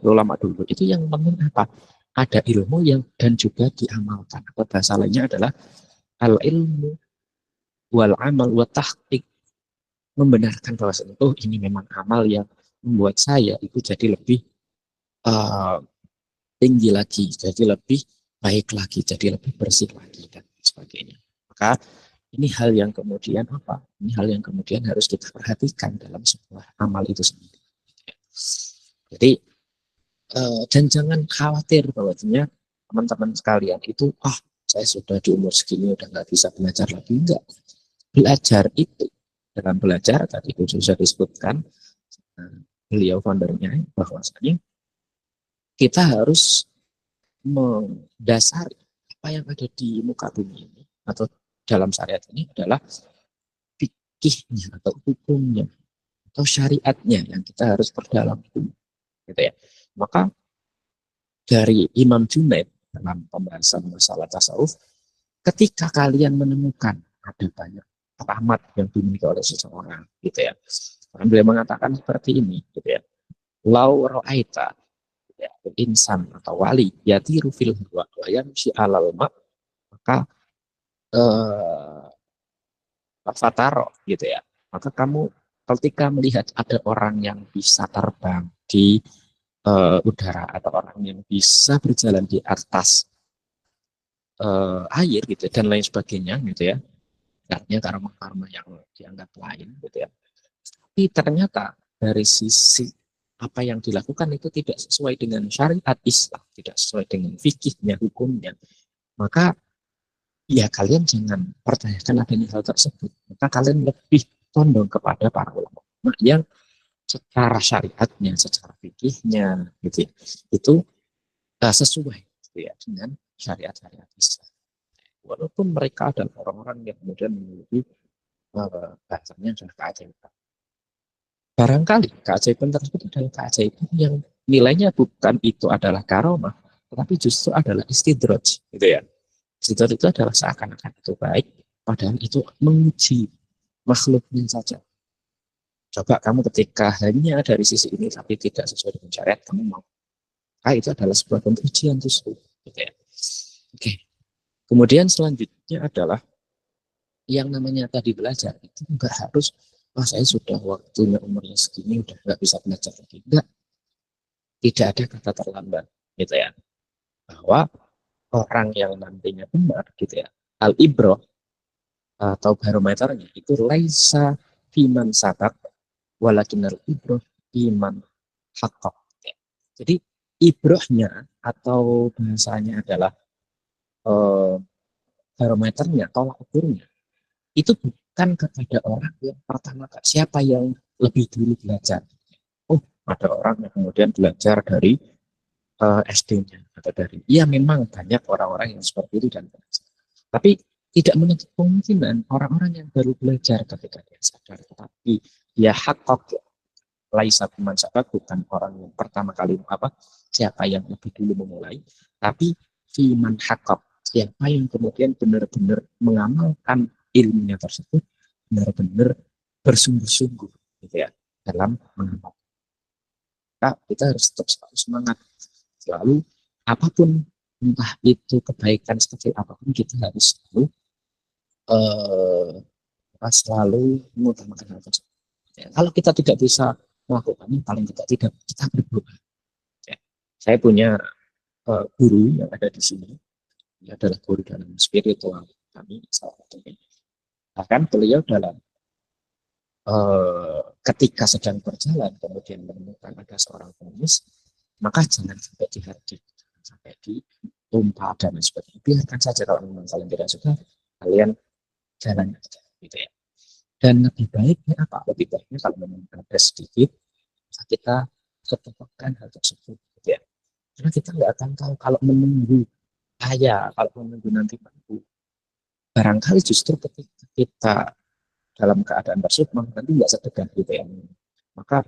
ulama dulu itu yang penting apa? Ada ilmu yang dan juga diamalkan. Atau bahasa lainnya adalah al ilmu wal amal wa tahqiq, membenarkan bahwa ini memang amal yang membuat saya itu jadi lebih tinggi lagi, jadi lebih baik lagi, jadi lebih bersih lagi dan sebagainya. Maka ini hal yang kemudian apa? Ini hal yang kemudian harus kita perhatikan dalam sebuah amal itu sendiri. Jadi dan jangan khawatir bahwasanya teman-teman sekalian itu saya sudah di umur segini udah nggak bisa belajar lagi. Enggak. Belajar itu dalam belajar tadi itu sudah disebutkan beliau foundernya bahwasanya kita harus mendasari apa yang ada di muka bumi ini atau dalam syariat ini adalah fikihnya atau hukumnya atau syariatnya yang kita harus perdalam dulu, gitu ya. Maka dari Imam Junaid dalam pembahasan masalah tasawuf, ketika kalian menemukan ada banyak rahmat yang dimiliki oleh seseorang, gitu ya. Beliau mengatakan seperti ini, gitu ya. Lau ro'aita, ya, insan atau wali yatiru fil hawa wa yamshi alal ma, maka fataro, gitu ya. Maka kamu ketika melihat ada orang yang bisa terbang di udara atau orang yang bisa berjalan di atas air gitu dan lain sebagainya gitu ya, artinya karma-karma yang dianggap lain gitu ya, tapi ternyata dari sisi apa yang dilakukan itu tidak sesuai dengan syariat Islam, tidak sesuai dengan fikihnya, hukumnya, maka ya kalian jangan percayakan adanya hal tersebut. Maka kalian lebih condong kepada para ulama yang secara syariatnya, secara fikihnya gitu ya, itu sesuai gitu ya, dengan syariat-syariat Islam. Walaupun mereka adalah orang-orang yang kemudian memiliki bahasanya adalah keajaiban. Barangkali keajaiban tersebut adalah keajaiban yang nilainya bukan itu adalah karomah, tetapi justru adalah istidraj, gitu ya. Istidraj itu adalah seakan-akan itu baik, padahal itu menguji makhluknya saja. Coba kamu ketika hanya dari sisi ini tapi tidak sesuai dengan syariat, kamu mau? Itu adalah sebuah ujian justru, gitu ya. Oke. Kemudian selanjutnya adalah yang namanya tadi belajar itu enggak harus saya sudah waktunya umurnya segini udah nggak bisa belajar lagi. Enggak, tidak ada kata terlambat, gitu ya. Bahwa orang yang nantinya benar, gitu ya, al ibroh atau barometernya itu laisa fiman sabak walakin al ibroh fiman hakok. Jadi ibrohnya atau bahasanya adalah barometernya, tolak ukurnya itu bukan kepada orang yang pertama, siapa yang lebih dulu belajar. Ada orang yang kemudian belajar dari SD-nya atau dari, ya memang banyak orang-orang yang seperti itu dan tapi tidak menutup kemungkinan orang-orang yang baru belajar ketika dia sadar, tetapi dia hakok laisa biman sabak, bukan orang yang pertama kali siapa yang lebih dulu memulai, tapi fiman hakok, siapa yang kemudian benar-benar mengamalkan ilmunya tersebut, benar-benar bersungguh-sungguh gitu ya dalam mengamalkan. Nah, kita harus tetap selalu semangat, selalu apapun, entah itu kebaikan sekecil apapun, kita harus selalu mengutamakan hal tersebut. Ya, kalau kita tidak bisa melakukannya, paling tidak kita berdoa. Ya, saya punya guru yang ada di sini, dia adalah guru dalam spiritual kami salah satunya. Bahkan beliau dalam ketika sedang berjalan kemudian menemukan ada seorang pengemis, maka jangan sampai dihardik, jangan sampai ditumpa dan sebagainya. Biarkan saja, kalau memang kalian tidak suka, kalian jalan aja, gitu ya. Dan lebih baiknya apa? Lebih baiknya kalau memang ada sedikit, kita ketepakkan hal tersebut, gitu ya. Karena kita nggak akan tahu kalau menunggu kalau menunggu nanti mampu. Barangkali justru ketika kita dalam keadaan tersebut nanti nggak sedekah, gitu ya. Maka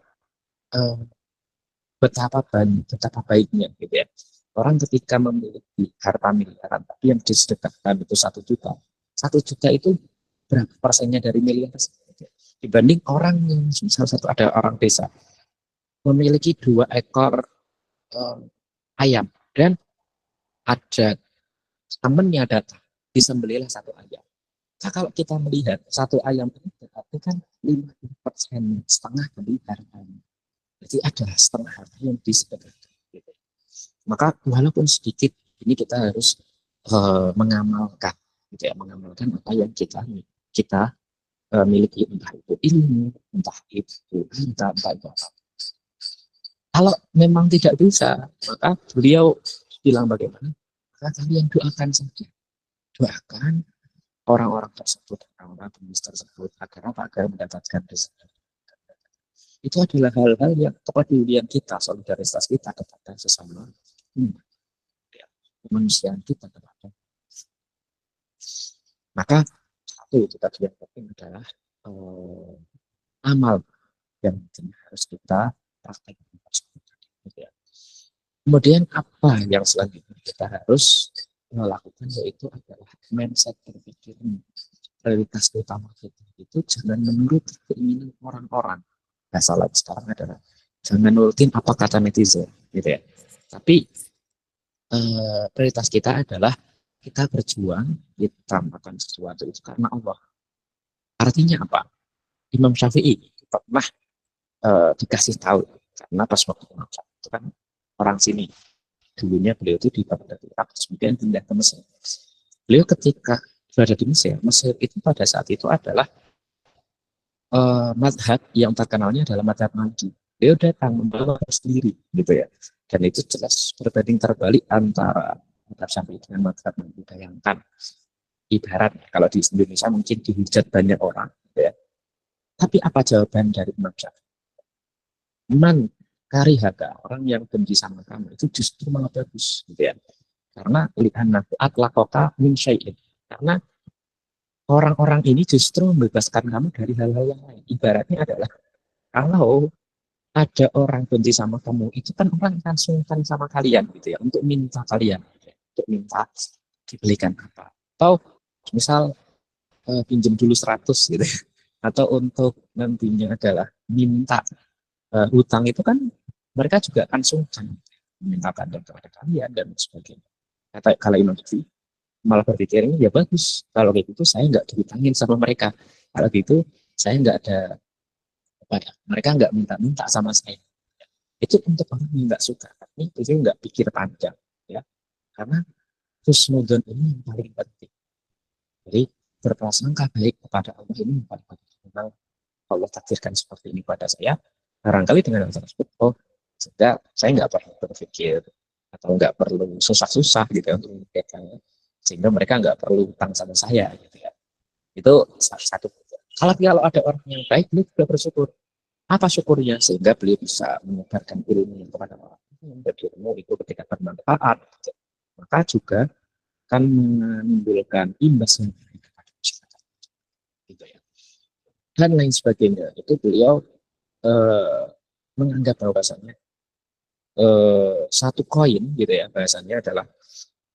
betapa baiknya, gitu ya. Orang ketika memiliki harta miliaran, tapi yang disedekahkan itu 1 juta. 1 juta itu berapa persennya dari miliar tersebut? Dibanding orang yang salah satu ada orang desa memiliki 2 ekor ayam dan ada temannya datang, disembelihlah 1 ayam. Nah, kalau kita melihat 1 ayam ini berarti kan 50%, setengah dari hartanya. Jadi ada setengah harta yang disedekahkan. Gitu. Maka walaupun sedikit, ini kita harus mengamalkan, gitu ya, mengamalkan apa yang kita miliki, entah itu ilmu, entah itu entah itu apa. Kalau memang tidak bisa, maka beliau bilang bagaimana? Maka kalian doakan saja, doakan orang-orang tersebut, orang-orang pengemis tersebut, agar apa? Agar mendapatkan rezeki. Itu adalah hal-hal yang kepedulian kita, solidaritas kita kepada sesama umat, ya, kemanusiaan kita kepada. Maka satu itu tadi yang penting adalah amal yang harus kita praktekkan. Ya. Kemudian apa yang selanjutnya kita harus melakukan, yaitu adalah mindset berpikir. Prioritas utama kita itu jangan menurut keinginan orang-orang. Nah, salah sekarang adalah jangan nurutin apa kata netizen, gitu ya. Tapi prioritas kita adalah kita berjuang, kita melakukan sesuatu itu karena Allah. Artinya apa? Imam Syafi'i pernah dikasih tahu, karena pas waktu Imam Syafi'i itu kan orang sini. Dulunya beliau itu di Baghdad, Irak, kemudian pindah ke Mesir. Beliau ketika berada di Mesir, Mesir itu pada saat itu adalah madhab yang terkenalnya adalah madhab Maliki. Beliau datang membawa sendiri, gitu ya. Dan itu jelas berbanding terbalik antara madhab Syafi'i dengan madhab Maliki. Bayangkan, ibarat kalau di Indonesia mungkin dihujat banyak orang, gitu ya. Tapi apa jawaban dari Imam Syafi'i? Man karihaka, orang yang benci sama kamu itu justru malah bagus, gitu ya. Karena li'annahu atlaqaka min syai'in. Karena orang-orang ini justru membebaskan kamu dari hal-hal yang lain. Ibaratnya adalah kalau ada orang benci sama kamu, itu kan orang akan sungkan sama kalian, gitu ya, untuk minta kalian, gitu ya, untuk minta dibelikan apa. Atau misal pinjam dulu 100 gitu ya. Atau untuk nantinya adalah minta hutang, itu kan mereka juga akan sungkan memintakan kepada kalian dan sebagainya. Kata kalau Imam Syafi'i malah berpikirnya ya bagus, kalau kayak gitu saya nggak dihutangin sama mereka, kalau gitu saya nggak ada apa ya, mereka nggak minta-minta sama saya. Itu untuk orang yang nggak suka, ini itu nggak pikir panjang, ya, karena husnudzon ini yang paling penting. Jadi berprasangka baik kepada Allah ini yang paling penting. Memang Allah takdirkan seperti ini pada saya, barangkali dengan hal tersebut, oh sudah, saya nggak perlu berpikir atau nggak perlu susah-susah gitu ya untuk memikirkannya, sehingga mereka nggak perlu utang sama saya, gitu ya. Itu salah satu. Kalau ada orang yang baik, beliau juga bersyukur. Apa syukurnya? Sehingga beliau bisa menyebarkan ilmu kepada orang lain, dan ilmu itu ketika bermanfaat, gitu, maka juga akan menimbulkan imbas yang baik kepada masyarakat, gitu ya. Dan lain sebagainya. Itu beliau menganggap bahwasannya satu koin, gitu ya, bahasanya adalah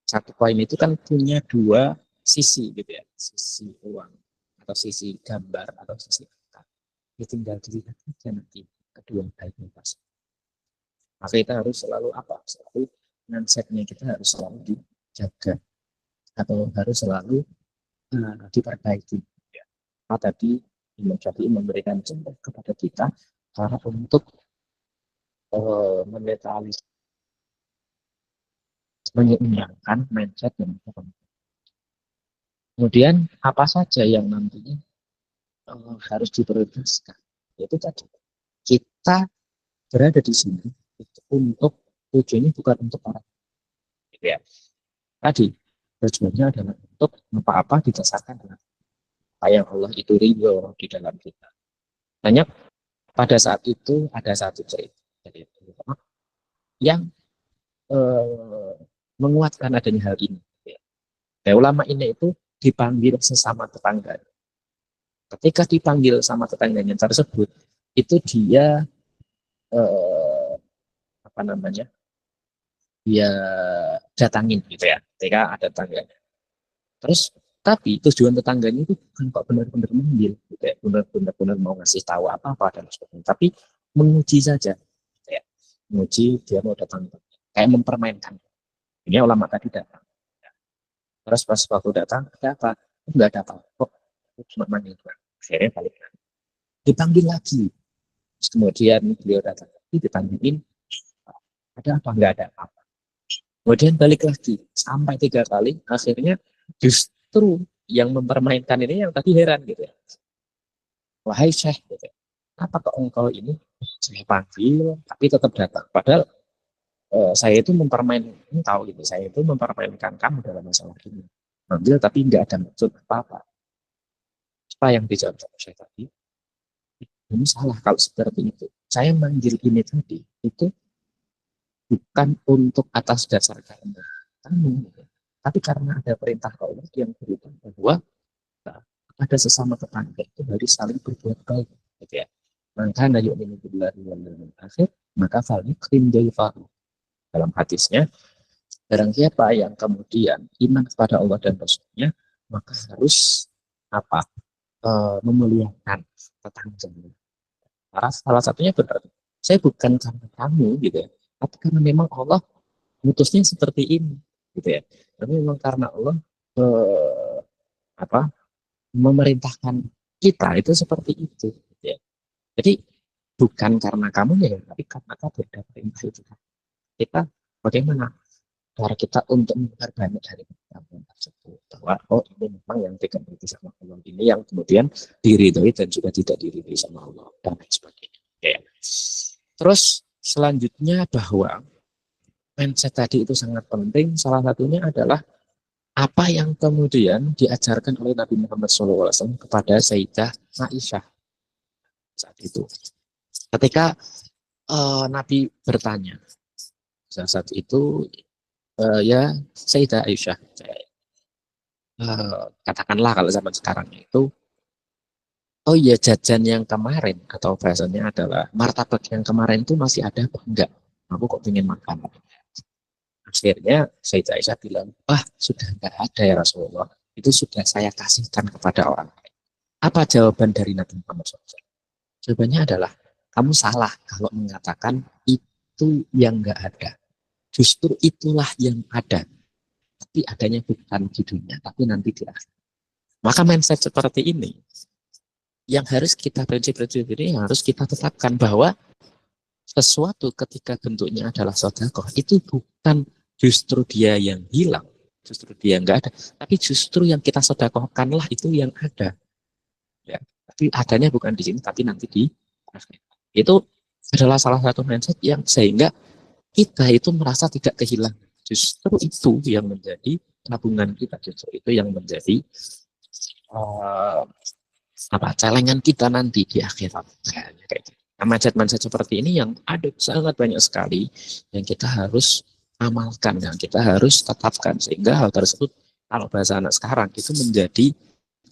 satu koin itu kan punya dua sisi, gitu ya, sisi uang atau sisi gambar atau sisi angka. Ya tinggal dilihat aja nanti kedua baiknya pas. Maka kita harus selalu apa? Selalu mindsetnya kita harus selalu dijaga atau harus selalu diperbaiki. Ya. Nah, tadi Imam Syafi'i memberikan contoh kepada kita cara untuk menetralisasi, menyeimbangkan mindset yang kemudian apa saja yang nantinya harus diprioritaskan. Yaitu tadi kita berada di sini untuk tujuannya bukan untuk orang, gitu ya. Tadi tujuannya adalah untuk apa-apa didasarkan dengan apa yang Allah itu ridho di dalam kita. Hanya pada saat itu ada satu cerita dari yang menguatkan adanya hal ini. Ya, ulama ini itu dipanggil sesama tetangga. Ketika dipanggil sama tetangganya tersebut, itu dia apa namanya? Dia datangin, gitu ya. Ketika ada tetangganya. Terus tapi tujuan tetangganya itu bukan kok benar-benar mengambil, gitu ya. Benar-benar mau ngasih tahu apa-apa dan sebagainya. Tapi menguji saja, gitu ya. Menguji dia mau datang, kayak mempermainkan. Ini ulama tadi datang. Terus pas waktu datang, ada apa? Enggak ada apa-apa. Kok cuma manggil doang. Akhirnya balik lagi. Dipanggil lagi. Terus kemudian beliau datang lagi, ditanyain, ada apa? Enggak ada apa-apa. Kemudian balik lagi sampai 3 kali, akhirnya justru yang mempermainkan ini yang tadi heran gitu ya. Wahai Syekh, gitu ya, apa kok engkau ini saya panggil tapi tetap datang? Padahal saya itu tahu gitu, saya itu mempermainkan kamu dalam masalah ini. Manggil tapi nggak ada maksud apa-apa. Apa yang dijawab sama Syekh tadi? Ini salah kalau seperti itu. Saya manggil ini tadi itu bukan untuk atas dasar karena kamu, gitu. Tapi karena ada perintah Allah yang berikan bahwa ada sesama tetangga itu harus saling berbuat baik, gitu ya. Maka na yu'minu billahi wal yawmil akhir, maka falyukrim dayfahu. Dalam hadisnya, barang siapa yang kemudian iman kepada Allah dan Rasulnya, maka harus apa? Memuliakan tetangganya. Salah satunya benar. Saya bukan karena kamu gitu ya, tapi karena memang Allah mutusnya seperti ini, gitu ya. Tapi memang karena Allah apa memerintahkan kita itu seperti itu, gitu ya. Jadi bukan karena kamu ya, tapi karena kita perintah itu. Kita bagaimana cara kita untuk memperbanyak dari perintah tersebut, bahwa oh ini memang yang dikenal sama Allah, ini yang kemudian diridhoi dan juga tidak diridhoi sama Allah dan lain sebagainya. Ya. Terus selanjutnya bahwa mindset tadi itu sangat penting. Salah satunya adalah apa yang kemudian diajarkan oleh Nabi Muhammad SAW kepada Sayyidah Aisyah saat itu. Ketika Nabi bertanya, saat itu ya Sayyidah Aisyah, katakanlah kalau zaman sekarang itu, oh iya jajan yang kemarin atau bahasanya adalah martabak yang kemarin itu masih ada apa enggak? Aku kok pengen makan. Akhirnya Sayyidah Aisyah bilang, sudah enggak ada ya Rasulullah. Itu sudah saya kasihkan kepada orang lain. Apa jawaban dari Nabi Muhammad SAW? Jawabannya adalah, kamu salah kalau mengatakan itu yang enggak ada. Justru itulah yang ada. Tapi adanya bukan di dunia, tapi nanti di akhirat. Maka mindset seperti ini yang harus kita prinsip-prinsip ini harus kita tetapkan bahwa sesuatu ketika bentuknya adalah sedekah itu bukan justru dia yang hilang, justru dia enggak ada, tapi justru yang kita sedekahkanlah itu yang ada. Ya, tapi adanya bukan di sini, tapi nanti di akhirat. Itu adalah salah satu mindset yang sehingga kita itu merasa tidak kehilangan. Justru itu yang menjadi tabungan kita, justru itu yang menjadi celengan kita nanti di akhirat. Nah, mindset-mindset seperti ini yang ada sangat banyak sekali yang kita harus amalkan, yang kita harus tetapkan, sehingga hal tersebut kalau bahasa anak sekarang itu menjadi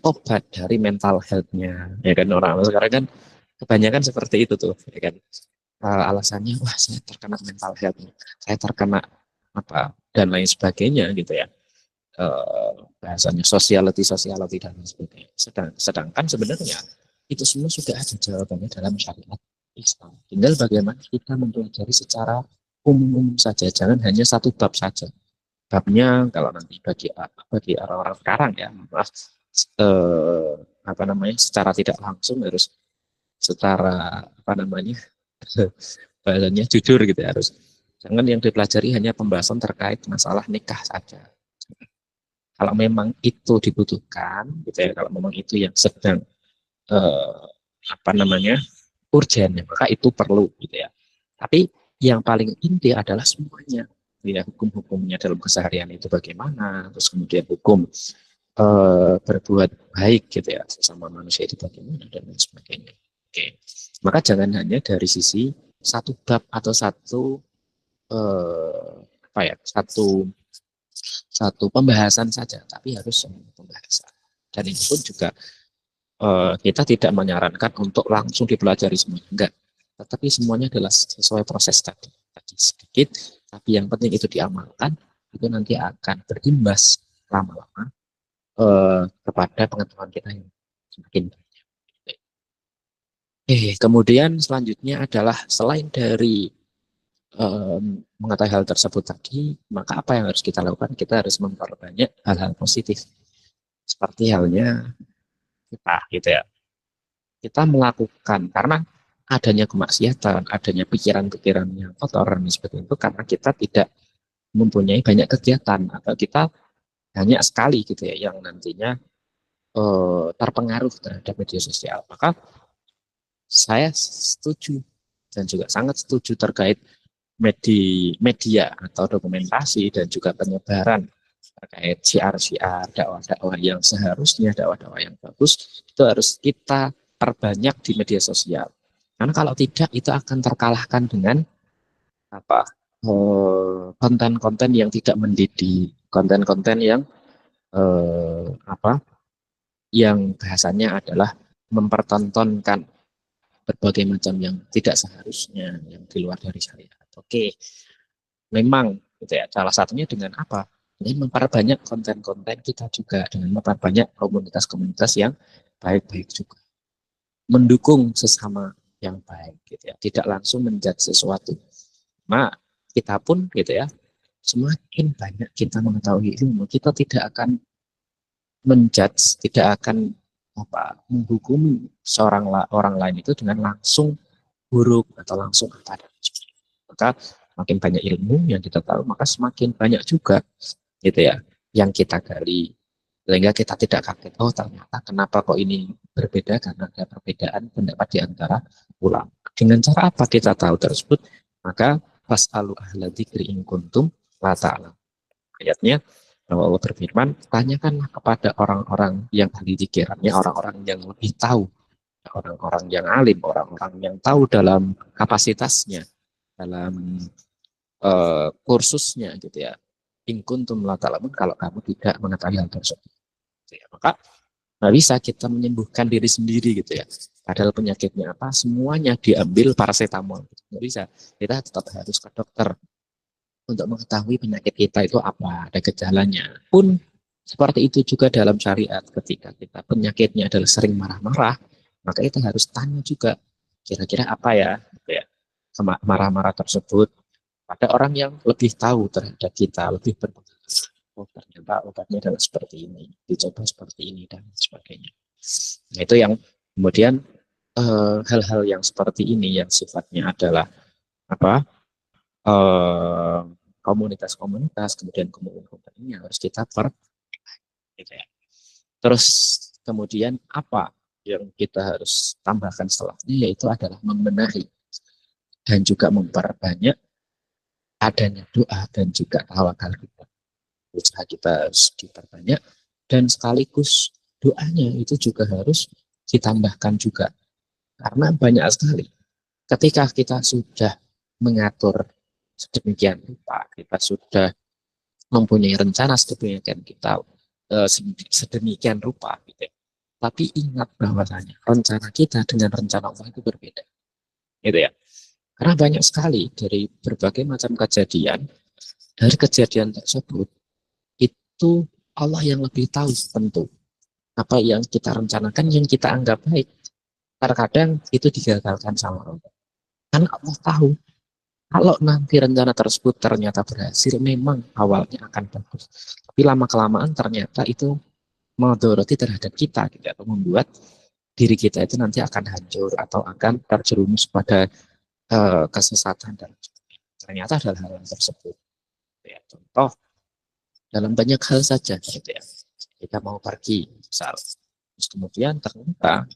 obat dari mental health-nya, ya kan. Orang sekarang kan kebanyakan seperti itu tuh, ya kan. Alasannya wah saya terkena mental health, saya terkena apa dan lain sebagainya gitu ya. Bahasanya sociality dan lain sebagainya. Sedangkan sebenarnya itu semua sudah ada jawabannya dalam syariat Islam. Tinggal bagaimana kita mempelajari secara umum saja, jangan hanya satu bab saja. Babnya kalau nanti bagi orang-orang sekarang ya, secara tidak langsung harus secara bahasanya jujur gitu ya, harus. Jangan yang dipelajari hanya pembahasan terkait masalah nikah saja. Kalau memang itu dibutuhkan, gitu ya, kalau memang itu yang sedang urgen, maka itu perlu, gitu ya. Tapi yang paling inti adalah semuanya, ya, hukum-hukumnya dalam keseharian itu bagaimana, terus kemudian hukum berbuat baik, gitu ya, sesama manusia itu bagaimana dan lain sebagainya. Oke, maka jangan hanya dari sisi satu bab atau satu pembahasan saja, tapi harus semua pembahasan. Dan itu pun juga kita tidak menyarankan untuk langsung dipelajari semua, enggak. Tetapi semuanya adalah sesuai proses tadi sedikit, tapi yang penting itu diamalkan, itu nanti akan berimbas lama-lama kepada pengetahuan kita yang semakin banyak. Kemudian selanjutnya adalah selain dari mengetahui hal tersebut tadi, maka apa yang harus kita lakukan? Kita harus memperbanyak hal-hal positif. Seperti halnya kita, gitu ya. Kita melakukan karena adanya kemaksiatan, adanya pikiran-pikiran yang kotor dan sebagainya itu karena kita tidak mempunyai banyak kegiatan atau kita banyak sekali gitu ya yang nantinya terpengaruh terhadap media sosial. Maka saya setuju dan juga sangat setuju terkait media atau dokumentasi dan juga penyebaran terkait syiar-syiar dakwah-dakwah yang seharusnya dakwah-dakwah yang bagus itu harus kita perbanyak di media sosial. Karena kalau tidak itu akan terkalahkan dengan apa konten-konten yang tidak mendidik, konten-konten yang yang bahasanya adalah mempertontonkan berbagai macam yang tidak seharusnya, yang di luar dari syariat. Oke, memang gitu ya. Salah satunya dengan apa? Dengan memperbanyak konten-konten kita juga, dengan memperbanyak komunitas-komunitas yang baik-baik juga, mendukung sesama yang baik, gitu ya. Tidak langsung menjudge sesuatu. Nah, kita pun gitu ya, semakin banyak kita mengetahui ilmu, kita tidak akan menjudge, tidak akan menghukumi orang lain itu dengan langsung buruk atau langsung apa. Maka makin banyak ilmu yang kita tahu, maka semakin banyak juga gitu ya yang kita gali, sehingga kita tidak kaget, oh ternyata kenapa kok ini berbeda, karena ada perbedaan pendapat di antara ulama. Dengan cara apa kita tahu tersebut? Maka fasalu ahla dzikri in kuntum la ta'lam. Ayatnya Allah berfirman, tanyakanlah kepada orang-orang yang ahli dzikirannya, orang-orang yang lebih tahu, orang-orang yang alim, orang-orang yang tahu dalam kapasitasnya, dalam kursusnya gitu ya. In kuntum la ta'lamun, kalau kamu tidak mengetahui hal tersebut. Ya, maka nggak bisa kita menyembuhkan diri sendiri gitu ya. Padahal penyakitnya apa? Semuanya diambil paracetamol. Nggak bisa. Kita tetap harus ke dokter untuk mengetahui penyakit kita itu apa, ada gejalanya. Pun seperti itu juga dalam syariat. Ketika kita penyakitnya adalah sering marah-marah, maka kita harus tanya juga, kira-kira apa ya, gitu ya, marah-marah tersebut pada orang yang lebih tahu terhadap kita, lebih berpengalaman. Oh ternyata obatnya adalah seperti ini, dicoba seperti ini dan sebagainya. Nah, itu yang kemudian hal-hal yang seperti ini yang sifatnya adalah apa? Komunitas-komunitas, kemudian komunitas ini harus kita gitu ya. Terus kemudian apa yang kita harus tambahkan setelahnya, yaitu adalah membenahi dan juga memperbanyak adanya doa dan juga tawakal kita. Usaha kita harus diperbanyak dan sekaligus doanya itu juga harus ditambahkan juga. Karena banyak sekali ketika kita sudah mengatur sedemikian rupa, kita sudah mempunyai rencana sedemikian rupa gitu ya. Tapi ingat bahwasanya rencana kita dengan rencana Allah itu berbeda. Gitu ya. Karena banyak sekali dari berbagai macam kejadian, dari kejadian tersebut, itu Allah yang lebih tahu tentu. Apa yang kita rencanakan, yang kita anggap baik. Terkadang itu digagalkan sama Allah. Karena Allah tahu, kalau nanti rencana tersebut ternyata berhasil, memang awalnya akan bagus. Tapi lama-kelamaan ternyata itu mendoroti terhadap kita, gitu, atau membuat diri kita itu nanti akan hancur, atau akan terjerumus pada kesesatan dan ternyata adalah hal tersebut ya. Contoh dalam banyak hal saja gitu ya, kita mau pergi misal, terus kemudian ternyata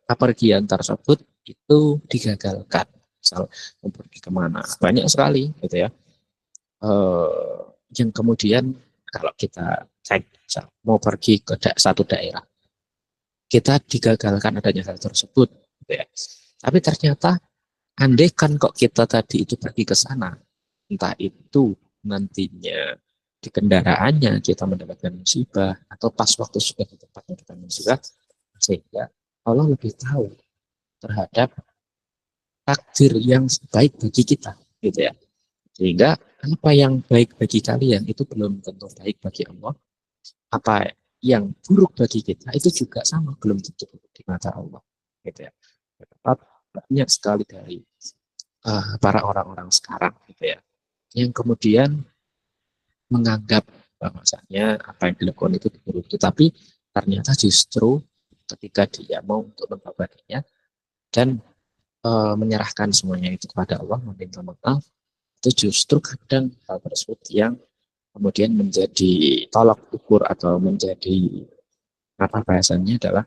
kepergian tersebut itu digagalkan, misal mau pergi kemana, banyak sekali gitu ya, yang kemudian kalau kita cek misal, mau pergi ke satu daerah, kita digagalkan adanya hal tersebut gitu ya. Tapi ternyata andaikan kok kita tadi itu pergi ke sana, entah itu nantinya di kendaraannya kita mendapatkan musibah, atau pas waktu sudah di tempatnya kita musibah, sehingga Allah lebih tahu terhadap takdir yang baik bagi kita, gitu ya. Sehingga apa yang baik bagi kalian itu belum tentu baik bagi Allah. Apa yang buruk bagi kita itu juga sama, belum tentu di mata Allah, gitu ya. Banyak sekali dari para orang-orang sekarang gitu ya, yang kemudian menganggap bahwasanya apa yang dilakukan itu buruk, tetapi ternyata justru ketika dia mau untuk mengobatinya dan menyerahkan semuanya itu kepada Allah, meminta maaf, itu justru kadang hal tersebut yang kemudian menjadi tolak ukur atau menjadi apa bahasanya adalah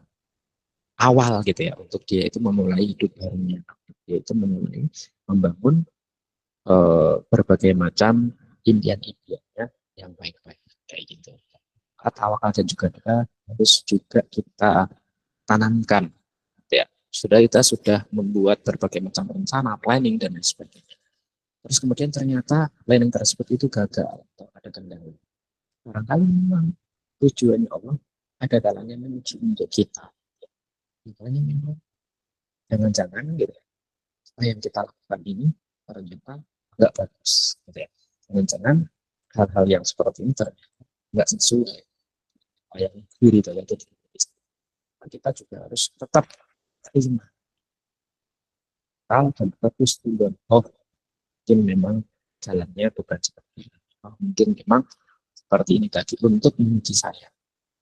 awal gitu ya untuk dia itu memulai hidup barunya, dia itu memulai membangun berbagai macam impian-impiannya yang baik-baik kayak gitu. Tawakal dan juga doa harus juga kita tanamkan ya. Kita sudah membuat berbagai macam rencana, planning dan lain sebagainya. Terus kemudian ternyata planning tersebut itu gagal atau ada kendala. Barangkali memang tujuannya Allah ada kalanya menuju untuk kita. Makanya memang jangan-jangan gitu ya, apa yang kita lakukan ini ternyata nggak bagus gitu ya. Jangan-jangan hal-hal yang seperti ini ternyata nggak sesuai apa yang diri itu yang kita juga harus tetap terima dan fokus tujuan. Oh, mungkin memang jalannya bukan seperti ini. Oh, mungkin memang seperti ini tadi untuk menguji saya.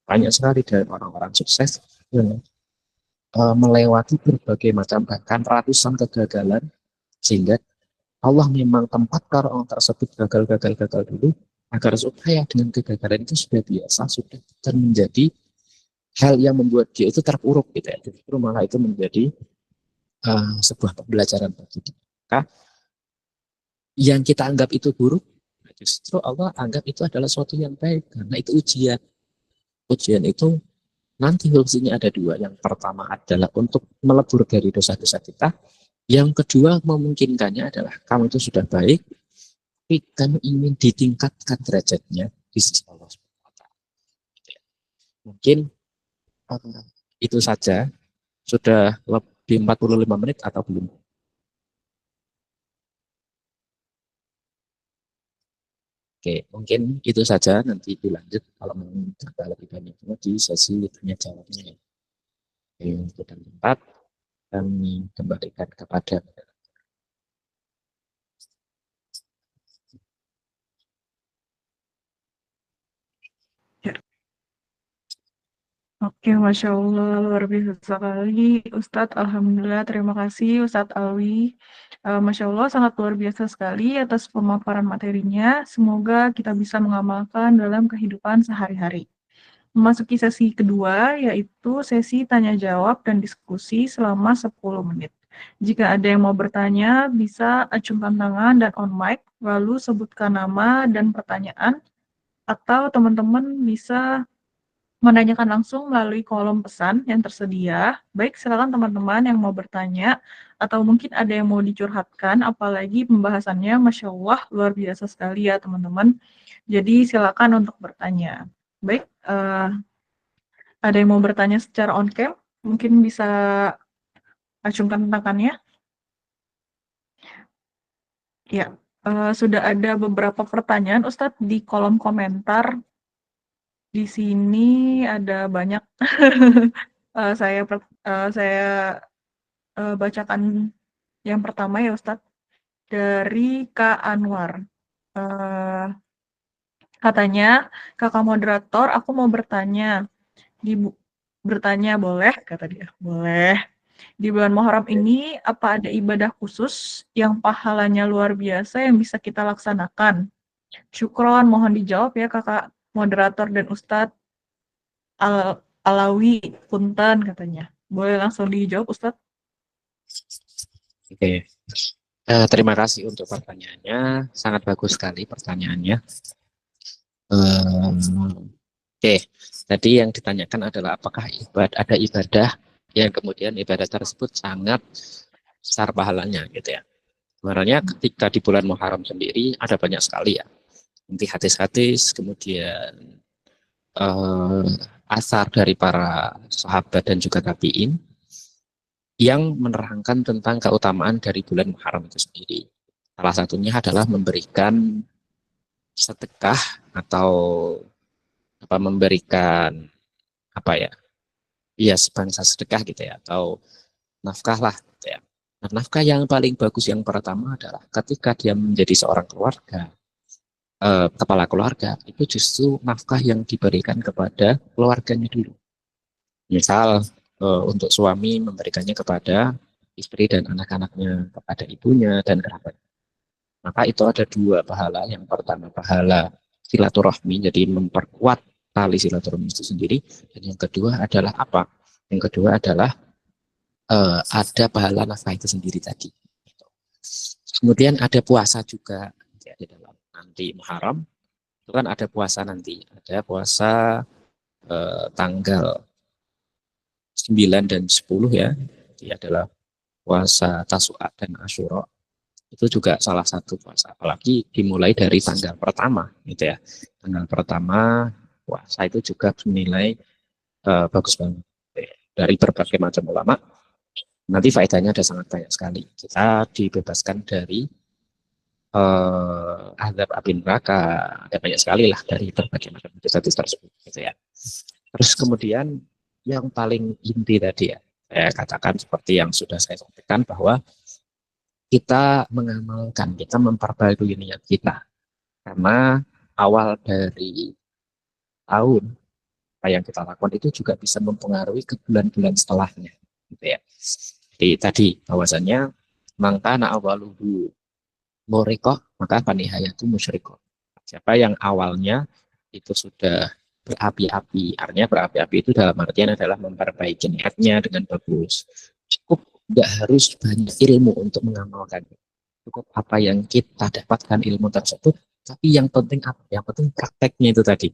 Banyak sekali dari orang-orang sukses yang melewati berbagai macam bahkan ratusan kegagalan sehingga Allah memang tempatkan orang tersebut gagal dulu agar supaya dengan kegagalan itu sudah biasa, sudah menjadi hal yang membuat dia itu terpuruk gitu ya. Justru malah itu menjadi sebuah pembelajaran bagi kita. Maka yang kita anggap itu buruk, justru Allah anggap itu adalah sesuatu yang baik karena itu ujian. Ujian itu nanti fungsinya ada dua. Yang pertama adalah untuk melebur dari dosa-dosa kita. Yang kedua memungkinkannya adalah kamu itu sudah baik, tapi kamu ingin ditingkatkan derajatnya di sisi Allah. Mungkin itu saja. Sudah lebih 45 menit atau belum? Oke, mungkin itu saja. Nanti dilanjut kalau mau cerita lebih banyak di sesi tanya jawabnya. Oke, untuk tempat kami kembalikan kepada Oke, Masya Allah, luar biasa sekali. Ustadz, Alhamdulillah, terima kasih Ustadz Alwi. Masya Allah, sangat luar biasa sekali atas pemaparan materinya. Semoga kita bisa mengamalkan dalam kehidupan sehari-hari. Memasuki sesi kedua, yaitu sesi tanya-jawab dan diskusi selama 10 menit. Jika ada yang mau bertanya, bisa acungkan tangan dan on mic, lalu sebutkan nama dan pertanyaan, atau teman-teman bisa menanyakan langsung melalui kolom pesan yang tersedia. Baik, silakan teman-teman yang mau bertanya, atau mungkin ada yang mau dicurhatkan, apalagi pembahasannya Masya Allah luar biasa sekali ya teman-teman. Jadi silakan untuk bertanya. Baik, ada yang mau bertanya secara on-cam? Mungkin bisa acungkan tangannya. Ya, sudah ada beberapa pertanyaan Ustadz di kolom komentar. Di sini ada banyak. Saya bacakan yang pertama ya Ustadz, dari Kak Anwar. Katanya, Kakak moderator, aku mau bertanya. Bertanya boleh? Kata dia. Boleh. Di bulan Muharram ini, apa ada ibadah khusus yang pahalanya luar biasa yang bisa kita laksanakan? Syukron, mohon dijawab ya Kakak moderator dan Ustadz Alawi Punten katanya. Boleh langsung dijawab Ustadz? Oke. Terima kasih untuk pertanyaannya. Sangat bagus sekali pertanyaannya. Oke. Tadi yang ditanyakan adalah apakah ada ibadah yang kemudian ibadah tersebut sangat besar pahalanya gitu ya. Sebenarnya ketika di bulan Muharram sendiri ada banyak sekali ya. Nanti hadis-hadis, kemudian asar dari para sahabat dan juga tabi'in yang menerangkan tentang keutamaan dari bulan Muharram itu sendiri. Salah satunya adalah memberikan sedekah atau memberikan sebangsa sedekah gitu ya, atau nafkah lah gitu ya. Nah, nafkah yang paling bagus yang pertama adalah ketika dia menjadi seorang keluarga, kepala keluarga, itu justru nafkah yang diberikan kepada keluarganya dulu. Misal untuk suami memberikannya kepada istri dan anak-anaknya, kepada ibunya dan kerabat. Maka itu ada dua pahala. Yang pertama pahala silaturahmi, jadi memperkuat tali silaturahmi itu sendiri. Dan yang kedua adalah apa? Yang kedua adalah ada pahala nafkah itu sendiri tadi. Kemudian ada puasa juga ya, di dalam nanti Muharram itu kan ada puasa nanti, ada puasa tanggal 9 dan 10 ya. Ini adalah puasa Tasu'a dan Asyura. Itu juga salah satu puasa, apalagi dimulai dari tanggal pertama gitu ya. Tanggal pertama puasa itu juga dinilai bagus banget dari berbagai macam ulama. Nanti faedahnya ada sangat banyak sekali. Kita dibebaskan dari azab api neraka, ada banyak sekali lah dari berbagai macam dosa-dosa tersebut gitu ya. Terus kemudian yang paling inti tadi ya, saya katakan seperti yang sudah saya sampaikan bahwa kita mengamalkan, kita memperbarui niat kita. Karena awal dari tahun apa yang kita lakukan itu juga bisa mempengaruhi ke bulan-bulan setelahnya gitu ya. Jadi tadi bahwasannya mangkana awaluhu murikoh maka panihayatu musyrikoh. Siapa yang awalnya itu sudah berapi-api, artinya berapi-api itu dalam artian adalah memperbaiki niatnya dengan bagus. Cukup nggak harus banyak ilmu untuk mengamalkan. Cukup apa yang kita dapatkan ilmu tersebut, tapi yang penting apa? Yang penting prakteknya itu tadi.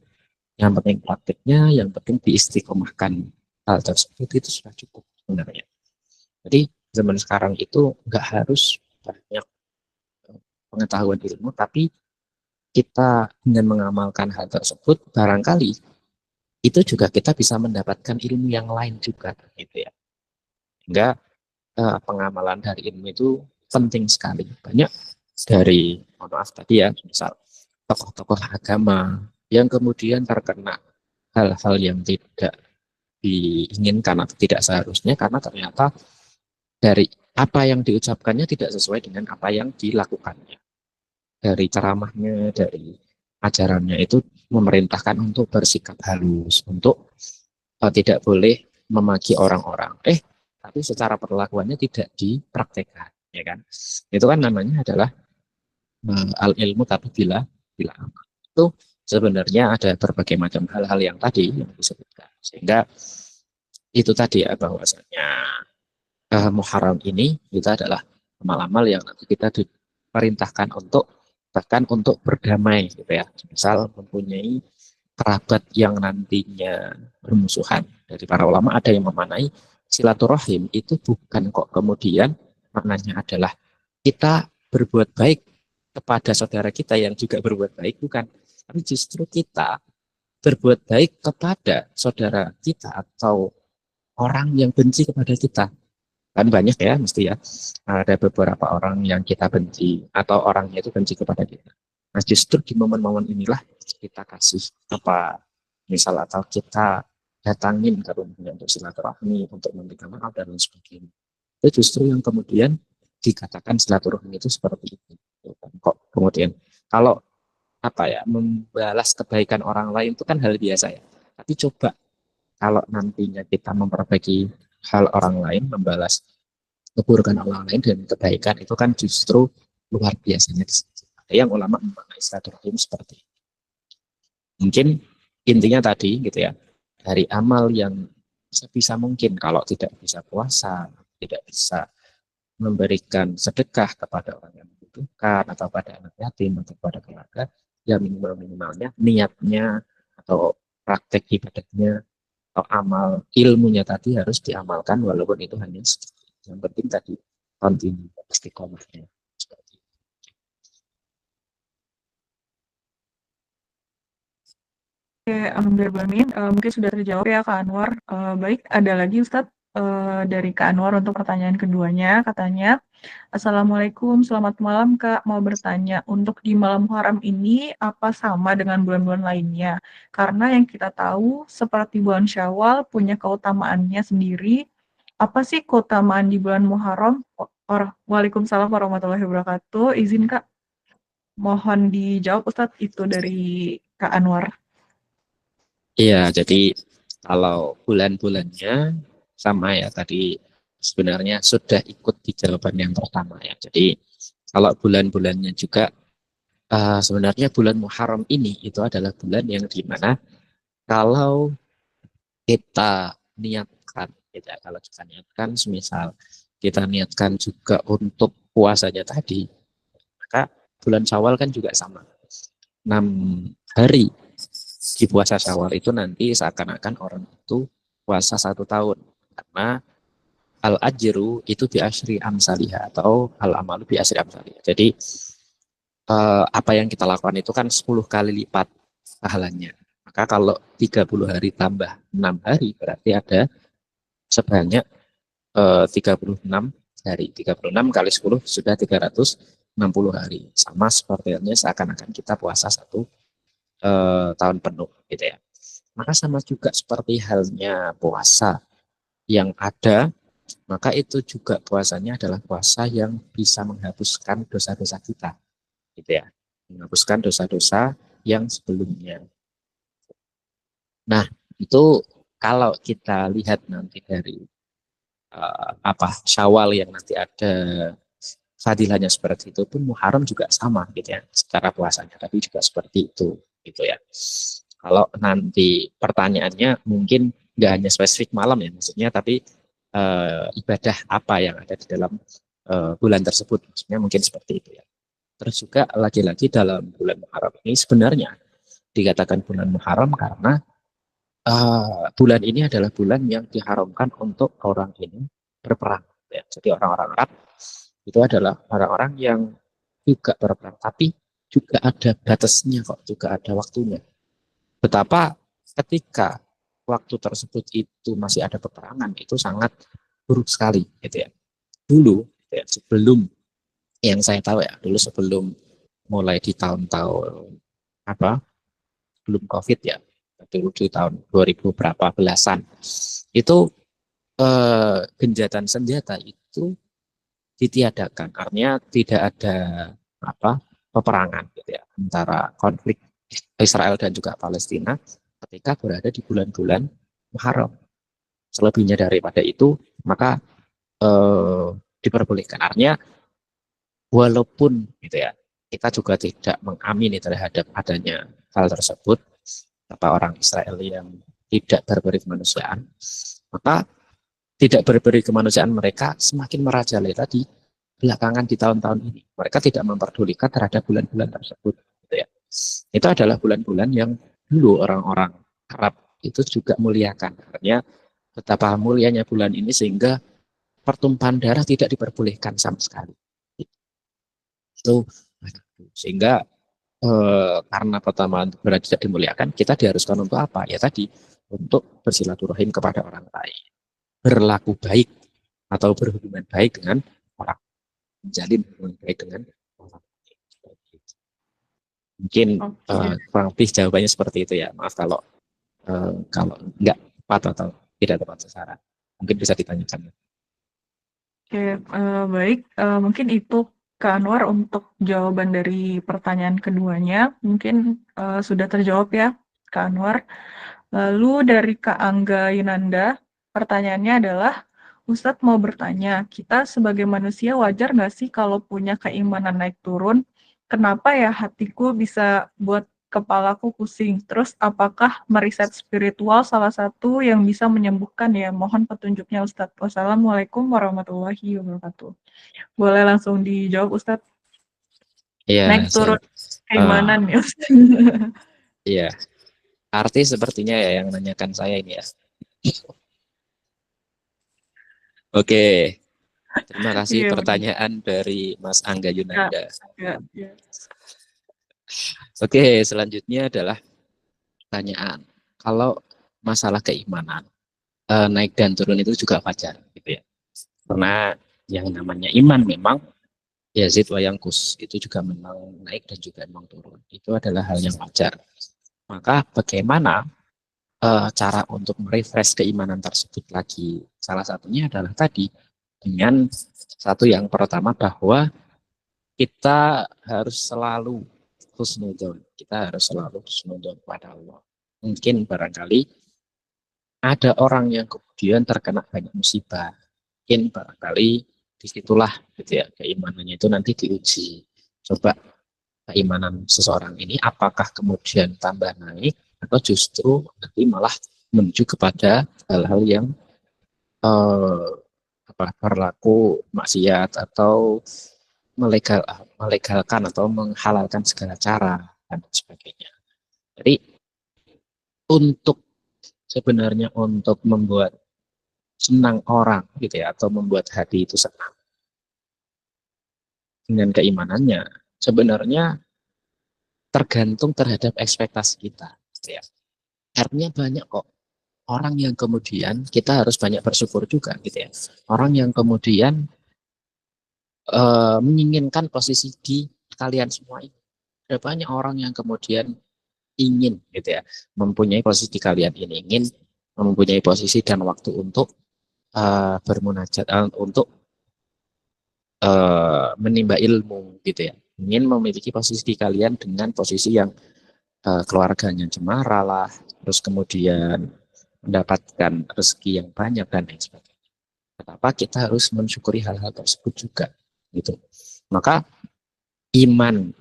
Yang penting prakteknya, yang penting diistiqomahkan hal tersebut itu sudah cukup sebenarnya. Jadi zaman sekarang itu nggak harus banyak pengetahuan ilmu, tapi kita dengan mengamalkan hal tersebut, barangkali itu juga kita bisa mendapatkan ilmu yang lain juga, gitu ya. Hingga pengamalan dari ilmu itu penting sekali. Banyak dari, mohon maaf tadi ya, misal tokoh-tokoh agama yang kemudian terkena hal-hal yang tidak diinginkan atau tidak seharusnya karena ternyata dari apa yang diucapkannya tidak sesuai dengan apa yang dilakukannya. Dari ceramahnya, dari ajarannya itu memerintahkan untuk bersikap halus, untuk tidak boleh memaki orang-orang. Tapi secara perlakuannya tidak dipraktekkan, ya kan? Itu kan namanya adalah al ilmu tapi bila amal. Itu sebenarnya ada berbagai macam hal-hal yang tadi yang disebutkan. Sehingga itu tadi ya bahwasanya Muharram ini itu adalah amal-amal yang nanti kita diperintahkan untuk bahkan untuk berdamai gitu ya. Misal mempunyai kerabat yang nantinya bermusuhan. Dari para ulama ada yang memanai silaturahim itu bukan kok kemudian maknanya adalah kita berbuat baik kepada saudara kita yang juga berbuat baik, bukan. Tapi justru kita berbuat baik kepada saudara kita atau orang yang benci kepada kita. Kan banyak ya mesti ya, ada beberapa orang yang kita benci atau orangnya itu benci kepada kita. Nah justru di momen-momen inilah kita kasih apa misal atau kita datangin ke rumahnya untuk silaturahmi, untuk meminta maaf dan lain sebagainya. Itu justru yang kemudian dikatakan silaturahmi itu seperti itu. Kok kemudian kalau apa ya membalas kebaikan orang lain itu kan hal biasa ya. Tapi coba kalau nantinya kita memperbaiki hal orang lain, membalas keburukan orang lain dan kebaikan itu kan justru luar biasanya. Ada yang ulama memaknai silaturahim seperti itu. Mungkin intinya tadi gitu ya, dari amal yang sebisa mungkin kalau tidak bisa puasa, tidak bisa memberikan sedekah kepada orang yang membutuhkan atau pada anak yatim atau pada keluarga, ya minimalnya niatnya atau praktek ibadahnya atau amal ilmunya tadi harus diamalkan walaupun itu hanya yang penting tadi kontinu istiqomahnya seperti itu. Oke, alhamdulillah. Mungkin sudah terjawab ya Kak Anwar. Baik, ada lagi Ustadz dari Kak Anwar untuk pertanyaan keduanya. Katanya, Assalamualaikum, selamat malam Kak. Mau bertanya, untuk di malam Muharram ini apa sama dengan bulan-bulan lainnya? Karena yang kita tahu seperti bulan Syawal punya keutamaannya sendiri. Apa sih keutamaan di bulan Muharram? Waalaikumsalam warahmatullahi wabarakatuh. Izin Kak, mohon dijawab Ustadz itu dari Kak Anwar. Iya, jadi kalau bulan-bulannya sama ya tadi sebenarnya sudah ikut di jawaban yang pertama ya. Jadi Kalau bulan-bulannya juga sebenarnya bulan Muharram ini itu adalah bulan yang dimana kalau kita niatkan, gitu ya, kalau kita niatkan, semisal kita niatkan juga untuk puasanya tadi, maka bulan Syawal kan juga sama. 6 hari di puasa Syawal itu nanti seakan-akan orang itu puasa 1 tahun, karena al ajru itu bi asyri amsalihah atau al amalu bi asyri amsalihah. Jadi apa yang kita lakukan itu kan 10 kali lipat pahalanya. Maka kalau 30 hari tambah 6 hari berarti ada sebanyak 36 hari. 36 kali 10 sudah 360 hari. Sama seperti halnya seakan-akan kita puasa 1 tahun penuh gitu ya. Maka sama juga seperti halnya puasa yang ada, maka itu juga puasanya adalah puasa yang bisa menghapuskan dosa-dosa kita gitu ya, menghapuskan dosa-dosa yang sebelumnya. Nah, itu kalau kita lihat nanti dari Syawal yang nanti ada fadilahnya seperti itu pun, Muharram juga sama gitu ya, secara puasanya tapi juga seperti itu gitu ya. Kalau nanti pertanyaannya mungkin nggak hanya spesifik malam ya maksudnya, tapi ibadah apa yang ada di dalam bulan tersebut, maksudnya mungkin seperti itu ya. Terus juga lagi-lagi dalam bulan Muharram ini sebenarnya dikatakan bulan Muharram karena bulan ini adalah bulan yang diharamkan untuk orang ini berperang. Ya. Jadi orang-orang Arab itu adalah orang-orang yang juga berperang, tapi juga ada batasnya kok, juga ada waktunya. Betapa ketika waktu tersebut itu masih ada peperangan, itu sangat buruk sekali, gitu ya. Dulu, ya, sebelum yang saya tahu ya, dulu sebelum mulai di tahun-tahun belum COVID ya, dulu di tahun 2000 berapa belasan, itu genjatan senjata itu ditiadakan, artinya tidak ada peperangan gitu ya antara konflik Israel dan juga Palestina ketika berada di bulan-bulan Muharram. Selebihnya daripada itu maka diperbolehkan, artinya walaupun gitu ya, kita juga tidak mengamini terhadap adanya hal tersebut, apa orang Israel yang tidak berberi kemanusiaan, maka tidak berberi kemanusiaan mereka semakin merajalela di belakangan di tahun-tahun ini. Mereka tidak memperdulikan terhadap bulan-bulan tersebut. Gitu ya. Itu adalah bulan-bulan yang dulu orang-orang Arab itu juga muliakan. Artinya betapa mulianya bulan ini sehingga pertumpahan darah tidak diperbolehkan sama sekali. Itu sehingga karena pertama darah tidak dimuliakan, kita diharuskan untuk apa? Ya tadi, untuk bersilaturahim kepada orang lain, berlaku baik atau berhubungan baik dengan orang, menjalin hubungan baik dengan orang lain. Mungkin kurang lebih jawabannya seperti itu ya. Maaf kalau nggak tepat atau tidak tepat sasaran. Mungkin bisa ditanyakan. Oke, baik. Mungkin itu Kak Anwar untuk jawaban dari pertanyaan keduanya. Mungkin sudah terjawab ya Kak Anwar. Lalu dari Kak Angga Yunanda, pertanyaannya adalah, Ustadz mau bertanya, kita sebagai manusia wajar nggak sih kalau punya keimanan naik turun? Kenapa ya hatiku bisa buat kepalaku pusing? Terus apakah meriset spiritual salah satu yang bisa menyembuhkan ya? Mohon petunjuknya Ustadz. Wassalamualaikum warahmatullahi wabarakatuh. Boleh langsung dijawab Ustadz? Iya, Naik turun keimanan ya Ustadz. Iya. Arti sepertinya ya yang nanyakan saya ini ya. Oke. Terima kasih pertanyaan dari Mas Angga Yunanda. Ya. Oke, selanjutnya adalah pertanyaan. Kalau masalah keimanan, naik dan turun itu juga wajar, gitu ya. Karena yang namanya iman memang yazid wa yanqus, itu juga memang naik dan juga memang turun. Itu adalah hal yang wajar. Maka bagaimana cara untuk merefresh keimanan tersebut lagi? Salah satunya adalah tadi dengan satu yang pertama, bahwa kita harus selalu husnudzon. Kita harus selalu husnudzon kepada Allah. Mungkin barangkali ada orang yang kemudian terkena banyak musibah. Mungkin barangkali disitulah gitu ya keimanannya itu nanti diuji. Coba keimanan seseorang ini apakah kemudian tambah naik atau justru nanti malah menuju kepada hal-hal yang eh, berlaku maksiat atau melegalkan atau menghalalkan segala cara dan sebagainya. Jadi untuk sebenarnya untuk membuat senang orang gitu ya atau membuat hati itu senang dengan keimanannya sebenarnya tergantung terhadap ekspektasi kita gitu ya. Artinya banyak kok orang yang kemudian kita harus banyak bersyukur juga gitu ya. Orang yang kemudian menginginkan posisi di kalian semua ini. Ada banyak orang yang kemudian ingin gitu ya mempunyai posisi di kalian ini, ingin mempunyai posisi dan waktu untuk bermunajat, untuk menimba ilmu gitu ya, ingin memiliki posisi di kalian dengan posisi yang keluarganya cemara lah, terus kemudian mendapatkan rezeki yang banyak dan lain sebagainya. Kenapa kita harus mensyukuri hal-hal tersebut juga gitu. Maka iman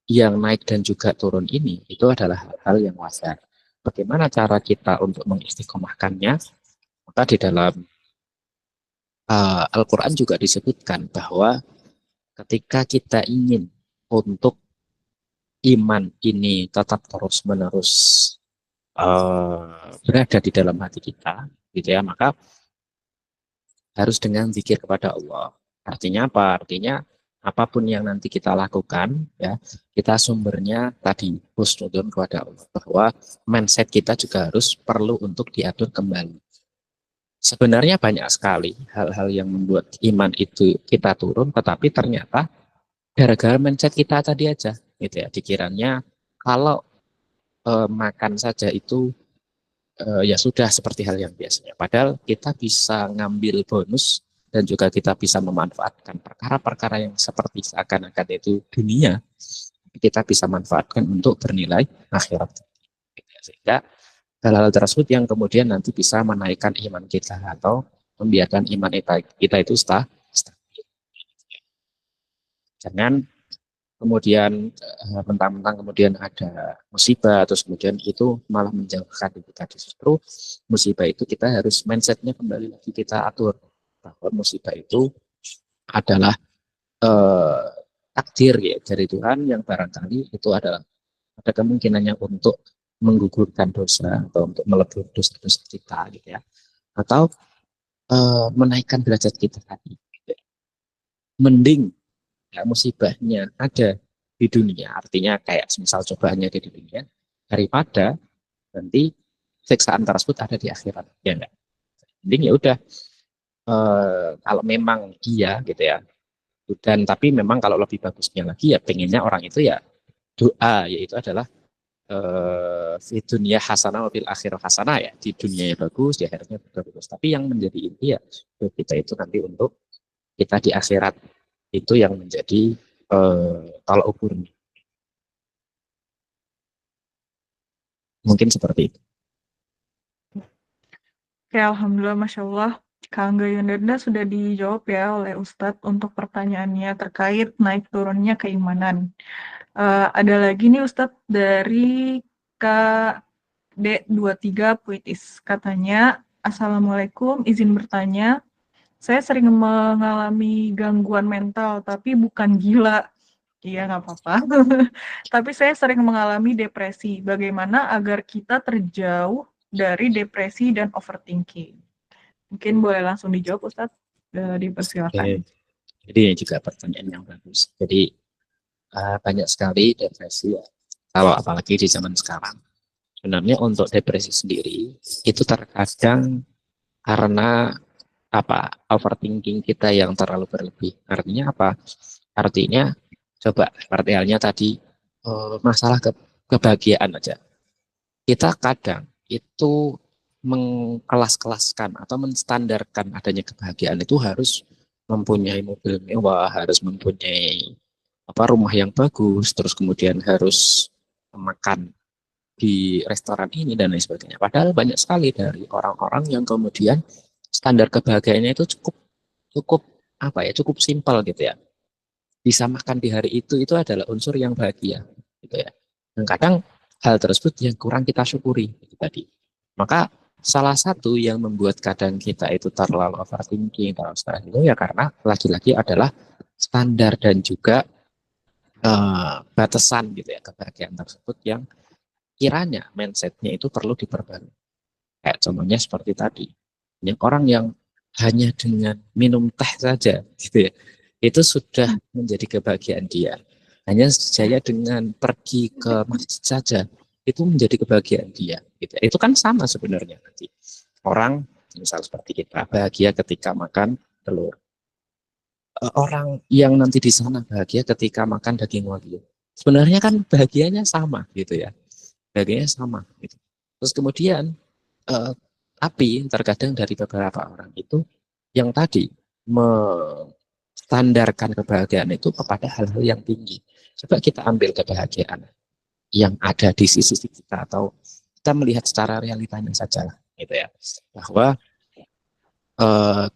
yang naik dan juga turun ini itu adalah hal-hal yang wajar. Bagaimana cara kita untuk mengistiqomahkannya? Maka di dalam Al-Quran juga disebutkan bahwa ketika kita ingin untuk iman ini tetap terus-menerus berada di dalam hati kita, gitu ya, maka harus dengan zikir kepada Allah. Artinya apa? Artinya apapun yang nanti kita lakukan, ya, kita sumbernya tadi husnudun kepada Allah, bahwa mindset kita juga harus perlu untuk diatur kembali. Sebenarnya banyak sekali hal-hal yang membuat iman itu kita turun, tetapi ternyata gara-gara mindset kita tadi aja, gitu ya. Dikiranya kalau makan saja itu ya sudah seperti hal yang biasanya. Padahal kita bisa ngambil bonus dan juga kita bisa memanfaatkan perkara-perkara yang seperti seakan-akan itu dunia, kita bisa manfaatkan untuk bernilai akhirat. Sehingga hal-hal tersebut yang kemudian nanti bisa menaikkan iman kita atau membiarkan iman kita itu stabil. Jangan kemudian mentang-mentang kemudian ada musibah terus kemudian itu malah menjauhkan kita. Justru musibah itu kita harus mindsetnya kembali lagi kita atur bahwa musibah itu adalah takdir ya dari Tuhan yang barangkali itu adalah ada kemungkinannya untuk menggugurkan dosa atau untuk melebur dosa-dosa kita gitu ya, atau menaikkan derajat kita tadi gitu. Mending ya, musibahnya ada di dunia, artinya kayak misal cobaannya ada di dunia, daripada nanti siksaan tersebut ada di akhirat, ya enggak? Mending ya udah kalau memang iya gitu ya, dan tapi memang kalau lebih bagusnya lagi ya pengennya orang itu ya doa, yaitu adalah di dunia hasanah fil akhirah hasanah, ya di dunia bagus di akhiratnya bagus. Tapi yang menjadi inti ya kita itu nanti untuk kita di akhirat itu yang menjadi tolak ukurnya. Mungkin seperti itu. Oke, alhamdulillah, masya Allah. Kak Angga Yundarda sudah dijawab ya oleh Ustadz untuk pertanyaannya terkait naik turunnya keimanan. Ada lagi nih Ustadz dari Kak D23 Puitis. Katanya, Assalamualaikum, izin bertanya. Saya sering mengalami gangguan mental, tapi bukan gila. Iya, nggak apa-apa. Tapi saya sering mengalami depresi. Bagaimana agar kita terjauh dari depresi dan overthinking? Mungkin boleh langsung dijawab, Ustadz. Dipersilakan. Jadi ini juga pertanyaan yang bagus. Jadi banyak sekali depresi ya. Kalau apalagi di zaman sekarang. Sebenarnya untuk depresi sendiri itu terkadang karena overthinking kita yang terlalu berlebih. Artinya apa? Artinya coba seperti halnya tadi masalah kebahagiaan aja. Kita kadang itu mengkelas-kelaskan atau menstandarkan adanya kebahagiaan itu harus mempunyai mobil mewah, harus mempunyai rumah yang bagus, terus kemudian harus makan di restoran ini dan lain sebagainya. Padahal banyak sekali dari orang-orang yang kemudian standar kebahagiaannya itu cukup apa ya, cukup simpel gitu ya. Bisa makan di hari itu adalah unsur yang bahagia gitu ya. Dan kadang hal tersebut yang kurang kita syukuri itu tadi. Maka salah satu yang membuat kadang kita itu terlalu overthinking, terlalu stres itu ya karena lagi-lagi adalah standar dan juga batasan gitu ya kebahagiaan tersebut yang kiranya mindsetnya itu perlu diperbarui. Kayak contohnya seperti tadi, yang orang yang hanya dengan minum teh saja gitu ya, itu sudah menjadi kebahagiaan dia. Hanya saja dengan pergi ke masjid saja itu menjadi kebahagiaan dia. Gitu. Itu kan sama sebenarnya nanti. Orang misal seperti kita bahagia ketika makan telur. Orang yang nanti di sana bahagia ketika makan daging wagyu. Sebenarnya kan bahagianya sama gitu ya. Bahagianya sama. Gitu. Terus kemudian tapi terkadang dari beberapa orang itu yang tadi standarkan kebahagiaan itu kepada hal-hal yang tinggi. Coba kita ambil kebahagiaan yang ada di sisi kita atau kita melihat secara realitanya saja lah, gitu ya. Bahwa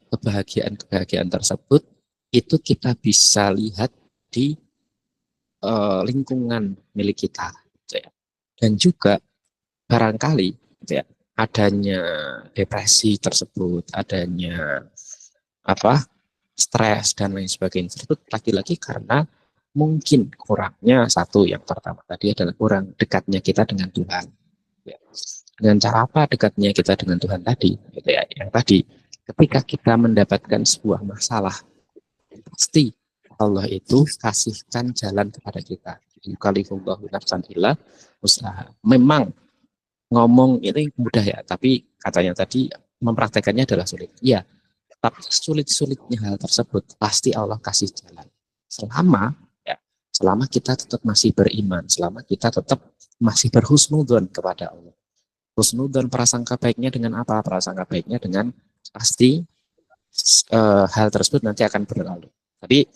kebahagiaan tersebut itu kita bisa lihat di lingkungan milik kita, gitu ya. Dan juga barangkali, gitu ya, adanya depresi tersebut, adanya stres dan lain sebagainya tersebut lagi-lagi karena mungkin kurangnya satu yang pertama tadi adalah kurang dekatnya kita dengan Tuhan. Ya. Dengan cara apa dekatnya kita dengan Tuhan tadi? Gitu ya. Yang tadi ketika kita mendapatkan sebuah masalah pasti Allah itu kasihkan jalan kepada kita. Yukallifullahu nafsan illa usaha. Memang ngomong ini mudah ya, tapi katanya tadi mempraktekannya adalah sulit. Iya. Tapi sulit-sulitnya hal tersebut pasti Allah kasih jalan. Selama kita tetap masih beriman, selama kita tetap masih berhusnudzon kepada Allah. Husnudzon prasangka baiknya dengan apa? Prasangka baiknya dengan pasti hal tersebut nanti akan berlalu. Tapi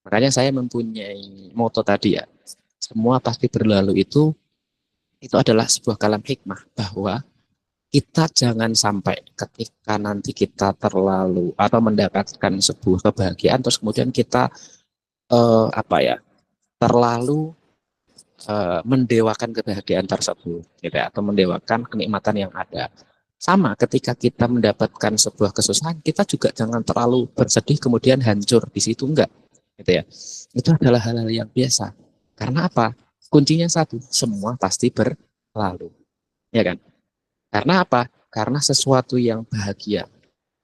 makanya saya mempunyai moto tadi ya. Semua pasti berlalu itu adalah sebuah kalam hikmah bahwa kita jangan sampai ketika nanti kita terlalu atau mendapatkan sebuah kebahagiaan terus kemudian kita terlalu mendewakan kebahagiaan tersebut gitu ya, atau mendewakan kenikmatan yang ada. Sama ketika kita mendapatkan sebuah kesusahan, kita juga jangan terlalu bersedih kemudian hancur di situ, enggak gitu ya. Itu adalah hal-hal yang biasa. Karena apa? Kuncinya satu, semua pasti berlalu. Ya kan? Karena apa? Karena sesuatu yang bahagia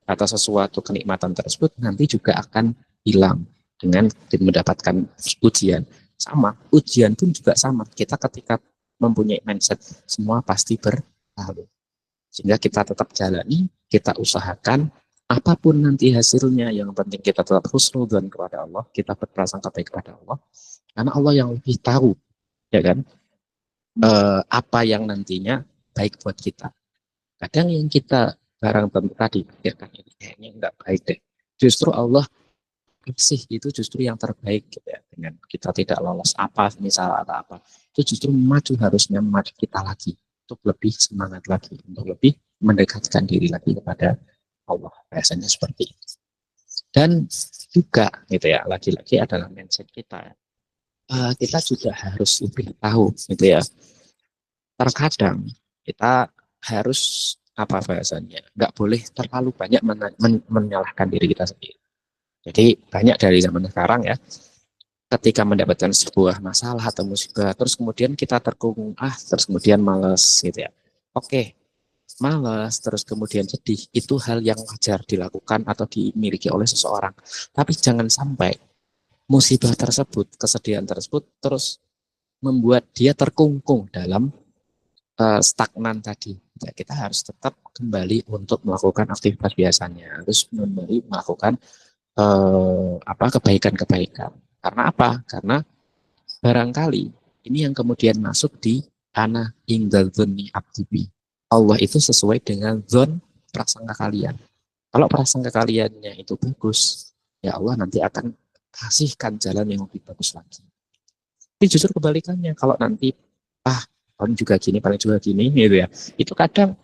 atau sesuatu kenikmatan tersebut nanti juga akan hilang dengan mendapatkan ujian. Sama, ujian pun juga sama. Kita ketika mempunyai mindset, semua pasti berlalu. Sehingga kita tetap jalani, kita usahakan, apapun nanti hasilnya, yang penting kita tetap husnudzon kepada Allah, kita berprasangka baik kepada Allah. Karena Allah yang lebih tahu, ya kan, apa yang nantinya baik buat kita. Kadang yang kita barang tentu tadi pikirkan ini kayaknya enggak baik deh. Justru Allah kasih itu justru yang terbaik gitu ya. Dengan kita tidak lolos apa misal atau apa, itu justru harusnya maju kita lagi untuk lebih semangat lagi, untuk lebih mendekatkan diri lagi kepada Allah. Biasanya seperti itu. Dan juga gitu ya, lagi-lagi adalah mindset kita. Kita juga harus lebih tahu gitu ya. Terkadang kita harus nggak boleh terlalu banyak menyalahkan diri kita sendiri. Jadi banyak dari zaman sekarang ya, ketika mendapatkan sebuah masalah atau musibah, terus kemudian kita terkungkung, terus kemudian malas gitu ya. Oke, malas, terus kemudian sedih, itu hal yang wajar dilakukan atau dimiliki oleh seseorang. Tapi jangan sampai musibah tersebut, kesedihan tersebut terus membuat dia terkungkung dalam stagnan tadi. Ya, kita harus tetap kembali untuk melakukan aktivitas biasanya, harus kembali melakukan kebaikan-kebaikan. Karena apa? Karena barangkali ini yang kemudian masuk di ana ingdal dzanni abdi. Allah itu sesuai dengan zon prasangka kalian. Kalau prasangka kaliannya itu bagus, ya Allah nanti akan kasihkan jalan yang lebih bagus lagi. Tapi justru kebalikannya, kalau nanti paling juga gini gitu ya. Itu kadang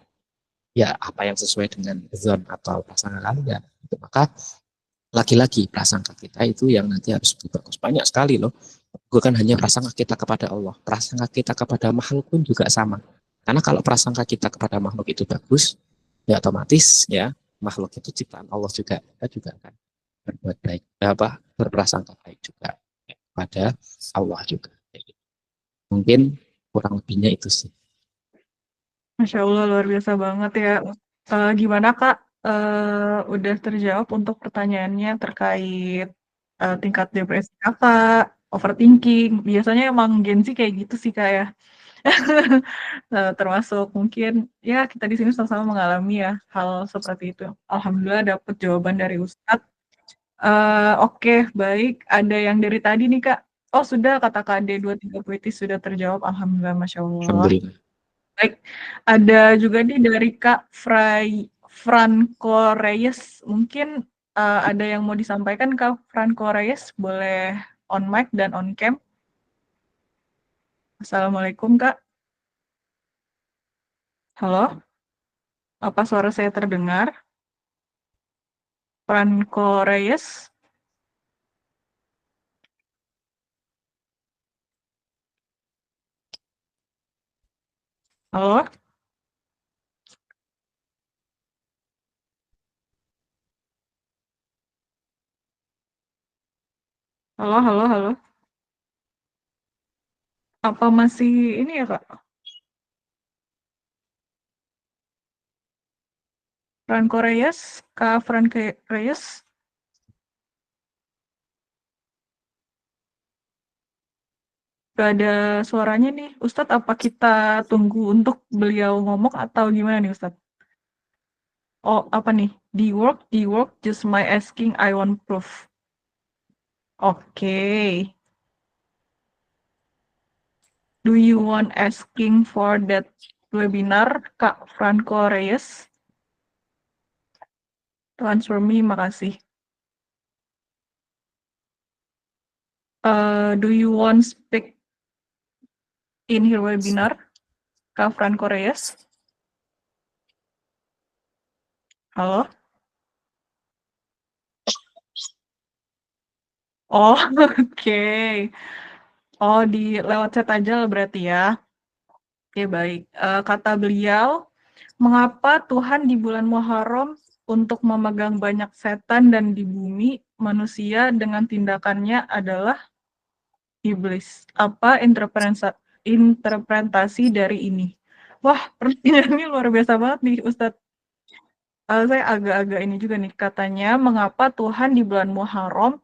ya apa yang sesuai dengan zon atau pasangan kalian. Maka lagi-lagi prasangka kita itu yang nanti harus bagus. Banyak sekali loh. Bukan hanya prasangka kita kepada Allah, prasangka kita kepada makhluk pun juga sama. Karena kalau prasangka kita kepada makhluk itu bagus, ya otomatis ya makhluk itu ciptaan Allah juga. Kita juga akan berbuat baik, berprasangka baik juga pada Allah juga. Mungkin kurang lebihnya itu sih. Masya Allah, luar biasa banget ya. Gimana Kak? Udah terjawab untuk pertanyaannya terkait tingkat depresi Kakak, overthinking. Biasanya emang Gen Z kayak gitu sih Kak ya. Termasuk mungkin ya kita di sini sama-sama mengalami ya hal seperti itu. Alhamdulillah dapat jawaban dari Ustadz. Oke, baik. Ada yang dari tadi nih Kak. Oh sudah, kata Kak D 23 puitis sudah terjawab. Alhamdulillah, Masya Allah. Alhamdulillah. Baik, ada juga nih dari Kak Franco Reyes. Mungkin ada yang mau disampaikan Kak Franco Reyes, boleh on mic dan on cam. Assalamualaikum Kak. Halo, apa suara saya terdengar? Franco Reyes. Halo, halo, halo, halo. Apa masih ini ya Kak? Franco Reyes, Kak Franco Reyes. Gak ada suaranya nih, Ustadz. Apa kita tunggu untuk beliau ngomong atau gimana nih Ustadz? Oh, apa nih? Di work, just my asking, I want proof. Oke. Do you want asking for that webinar, Kak Franco Reyes? Transfer me, makasih. Do you want speak in her webinar, Kak Franco Reyes? Halo? Oh, oke. Oh, di lewat chat aja berarti ya. Oke, baik. Kata beliau, mengapa Tuhan di bulan Muharram untuk memegang banyak setan dan di bumi manusia dengan tindakannya adalah iblis? Apa interpretasi dari ini? Wah, pertanyaannya luar biasa banget nih, Ustadz. Saya agak-agak ini juga nih, katanya mengapa Tuhan di bulan Muharram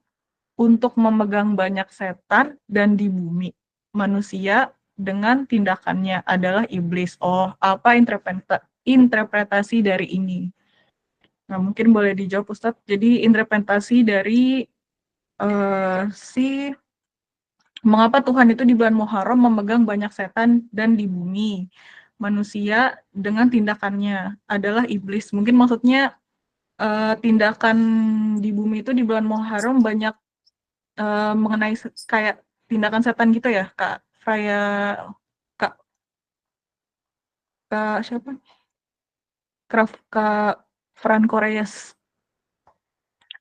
untuk memegang banyak setan dan di bumi manusia dengan tindakannya adalah iblis. Oh, apa interpretasi dari ini? Nah, mungkin boleh dijawab Ustadz. Jadi interpretasi dari si mengapa Tuhan itu di bulan Muharram memegang banyak setan dan di bumi manusia dengan tindakannya adalah iblis. Mungkin maksudnya tindakan di bumi itu di bulan Muharram banyak mengenai kayak tindakan setan gitu ya, Kak Fraya, Kak, Kak siapa? Kak Franco Reyes.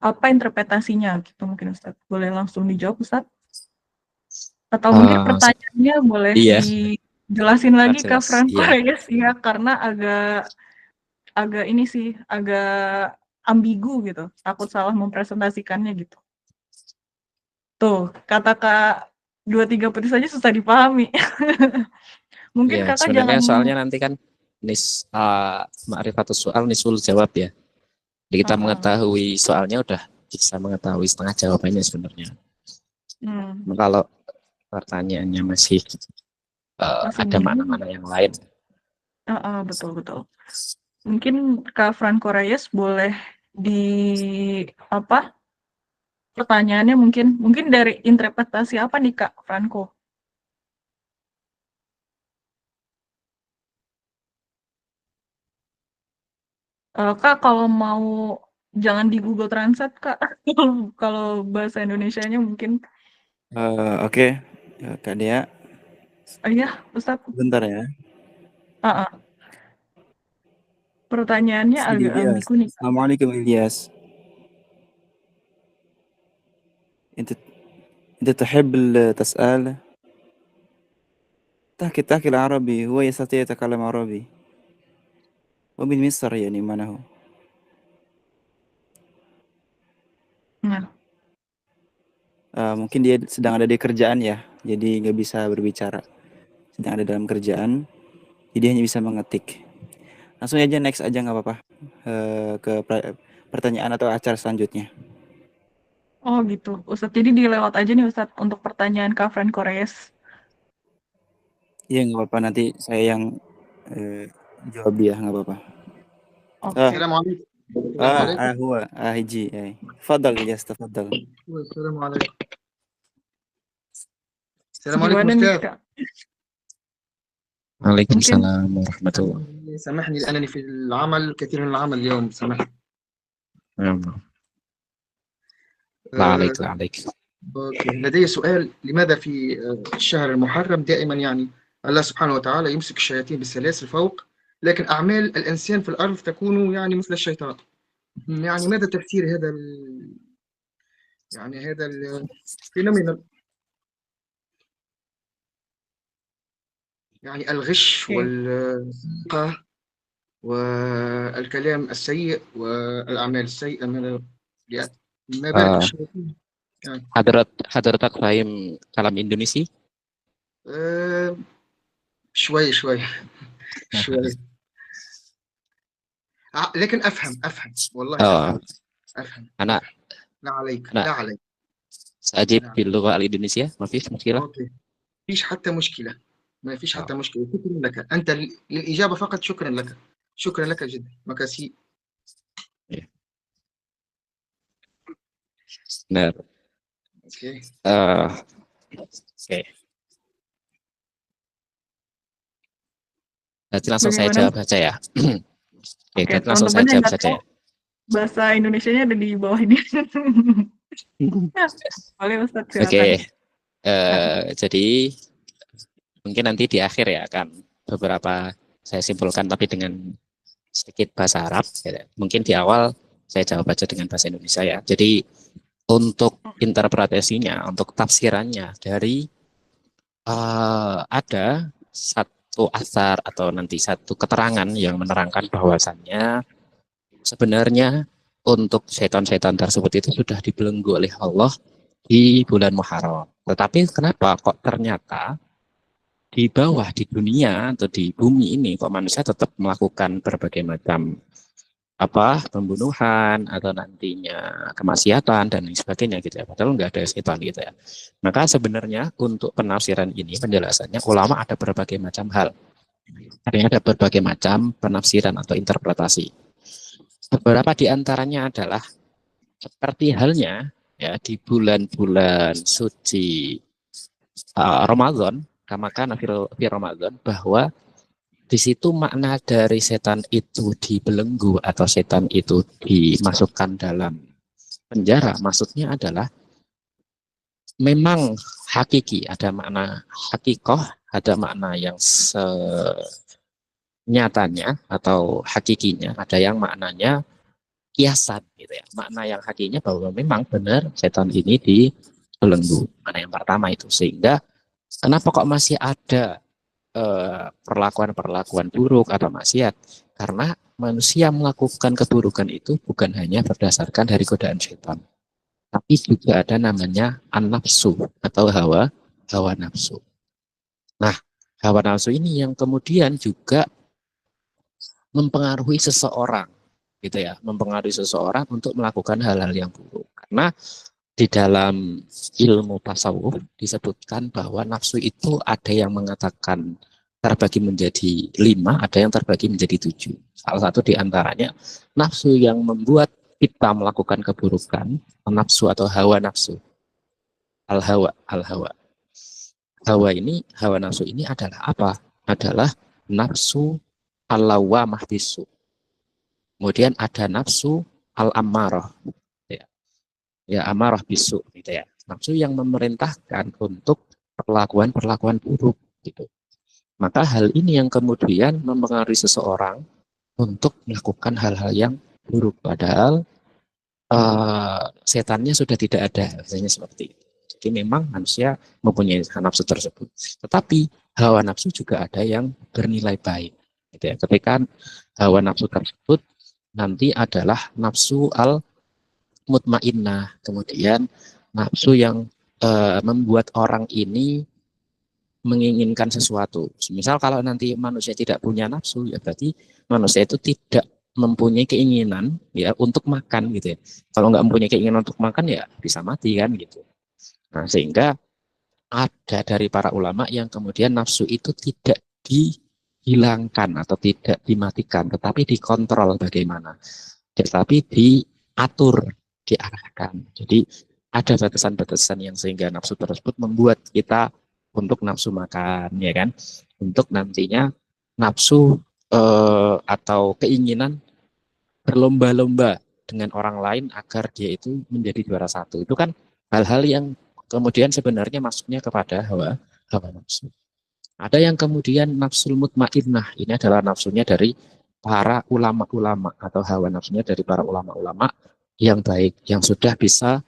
Apa interpretasinya gitu mungkin Ustaz? Boleh langsung dijawab Ustaz? Atau mungkin pertanyaannya boleh iya. dijelasin lagi Kak Jelas, Franco iya. Reyes ya, karena agak ini sih, agak ambigu gitu. Takut salah mempresentasikannya gitu. Tuh, kata Kak 23 petis aja susah dipahami. Mungkin Ya, Kakak sebenarnya jangan soalnya nanti kan ma'rifatus soal nisul jawab ya. Jadi kita mengetahui soalnya udah bisa mengetahui setengah jawabannya sebenarnya. Kalau pertanyaannya masih ada mana-mana yang lain. Betul. Mungkin Kak Franco Reyes boleh di apa? Pertanyaannya mungkin dari interpretasi apa nih Kak Franco? Kak kalau mau jangan di Google Translate Kak. Kalau bahasa Indonesianya mungkin. Oke. Kak Dea. Iya, Ustadz. Bentar ya. Pertanyaannya agak ambigu nih. Assalamualaikum Ilyas. أنت أنت تحب تسأل؟ تحكي العربي، هو يستطيع يتكلم عربي، ومن مصر يعني mana هو. Nah, Mungkin dia sedang ada di kerjaan ya, jadi nggak bisa berbicara. Sedang ada dalam kerjaan, jadi hanya bisa mengetik. Langsung aja next aja nggak apa-apa. Ke pertanyaan atau acara selanjutnya. oh gitu, Ustadz. Jadi dilewat aja nih Ustadz untuk pertanyaan Kak Fran Kores. Iya nggak apa-apa, nanti saya yang jawab dia, nggak apa-apa. Oke. السلام عليكم. السلام عليكم. هو هيجي تفضل إلياس تفضل. السلام عليكم. السلام عليكم Gimana nih أستاذ. Kak? Waalaikumsalam warahmatullahi سامحني لأنني في العمل، كثير من العمل اليوم، سامحني. wabarakatuh. لا عليك لا عليك. أوكي. لدي سؤال، لماذا في الشهر المحرم دائما يعني الله سبحانه وتعالى يمسك الشياطين بالسلاسل فوق، لكن أعمال الإنسان في الأرض تكون يعني مثل الشيطان؟ يعني ماذا تفسير هذا يعني هذا الفينومين، يعني الغش والسرقة والكلام السيء والأعمال السيئة ما بالك بالشياطين يعني. حضرتك فاهم كلام إندونيسي؟ شوي شوي. لكن أفهم والله أفهم. أنا لا عليك. سأجيب باللغة الإندونيسية، ما فيش مشكلة. أوكي. ما فيش حتى مشكلة. شكرا لك أنت للإجابة فقط. شكرا لك جدا. مكاسي. Benar. Oke. Berarti langsung saya jawab saja ya. Oke, langsung saya jawab saja ya. Bahasa Indonesianya ada di bawah ini. Boleh Ustadz, silakan. Oke. Jadi mungkin nanti di akhir ya akan beberapa saya simpulkan tapi dengan sedikit bahasa Arab. Mungkin di awal saya jawab aja dengan bahasa Indonesia ya. Jadi untuk interpretasinya, untuk tafsirannya dari ada satu asar atau nanti satu keterangan yang menerangkan bahwasannya sebenarnya untuk setan-setan tersebut itu sudah dibelenggu oleh Allah di bulan Muharram. Tetapi kenapa kok ternyata di bawah, di dunia atau di bumi ini kok manusia tetap melakukan berbagai macam pembunuhan atau nantinya kemaksiatan dan lain sebagainya gitu ya, padahal nggak ada setan gitu ya. Maka sebenarnya untuk penafsiran ini, penjelasannya ulama ada berbagai macam hal, artinya ada berbagai macam penafsiran atau interpretasi. Beberapa di antaranya adalah seperti halnya ya di bulan-bulan suci Ramadan, kamakan fi Ramadan, bahwa di situ makna dari setan itu dibelenggu atau setan itu dimasukkan dalam penjara, maksudnya adalah memang hakiki, ada makna hakikoh, ada makna yang nyatanya atau hakikinya, ada yang maknanya kiasan gitu ya. Makna yang hakikinya bahwa memang benar setan ini dibelenggu. Makna yang pertama itu, sehingga kenapa kok masih ada perlakuan-perlakuan buruk atau maksiat? Karena manusia melakukan keburukan itu bukan hanya berdasarkan dari godaan setan, tapi juga ada namanya an-nafsu atau hawa nafsu. Nah, hawa nafsu ini yang kemudian juga mempengaruhi seseorang gitu ya, mempengaruhi seseorang untuk melakukan hal-hal yang buruk. Karena di dalam ilmu tasawuf disebutkan bahwa nafsu itu ada yang mengatakan terbagi menjadi 5, ada yang terbagi menjadi 7. Salah satu di antaranya nafsu yang membuat kita melakukan keburukan, nafsu atau hawa nafsu. Al-hawa. Hawa nafsu ini adalah apa? Adalah nafsu al-lawwamah bisu. Kemudian ada nafsu al-ammarah. Ya, amarah bisu gitu ya. Nafsu yang memerintahkan untuk perlakuan buruk gitu. Maka hal ini yang kemudian mempengaruhi seseorang untuk melakukan hal-hal yang buruk, padahal setannya sudah tidak ada, misalnya seperti itu. Jadi memang manusia mempunyai nafsu tersebut. Tetapi hawa nafsu juga ada yang bernilai baik. Gitu ya. Ketika hawa nafsu tersebut nanti adalah nafsu al-mutmainnah, kemudian nafsu yang membuat orang ini menginginkan sesuatu. Misal kalau nanti manusia tidak punya nafsu, ya berarti manusia itu tidak mempunyai keinginan ya untuk makan gitu ya. Kalau nggak mempunyai keinginan untuk makan ya bisa mati kan gitu. Nah, sehingga ada dari para ulama yang kemudian nafsu itu tidak dihilangkan atau tidak dimatikan, tetapi dikontrol bagaimana. Tetapi diatur, diarahkan. Jadi ada batasan-batasan yang sehingga nafsu tersebut membuat kita untuk nafsu makan, ya kan? Untuk nantinya nafsu atau keinginan berlomba-lomba dengan orang lain agar dia itu menjadi juara satu. Itu kan hal-hal yang kemudian sebenarnya masuknya kepada hawa nafsu. Ada yang kemudian nafsul mutmainnah. Ini adalah nafsunya dari para ulama-ulama atau hawa nafsunya dari para ulama-ulama yang baik, yang sudah bisa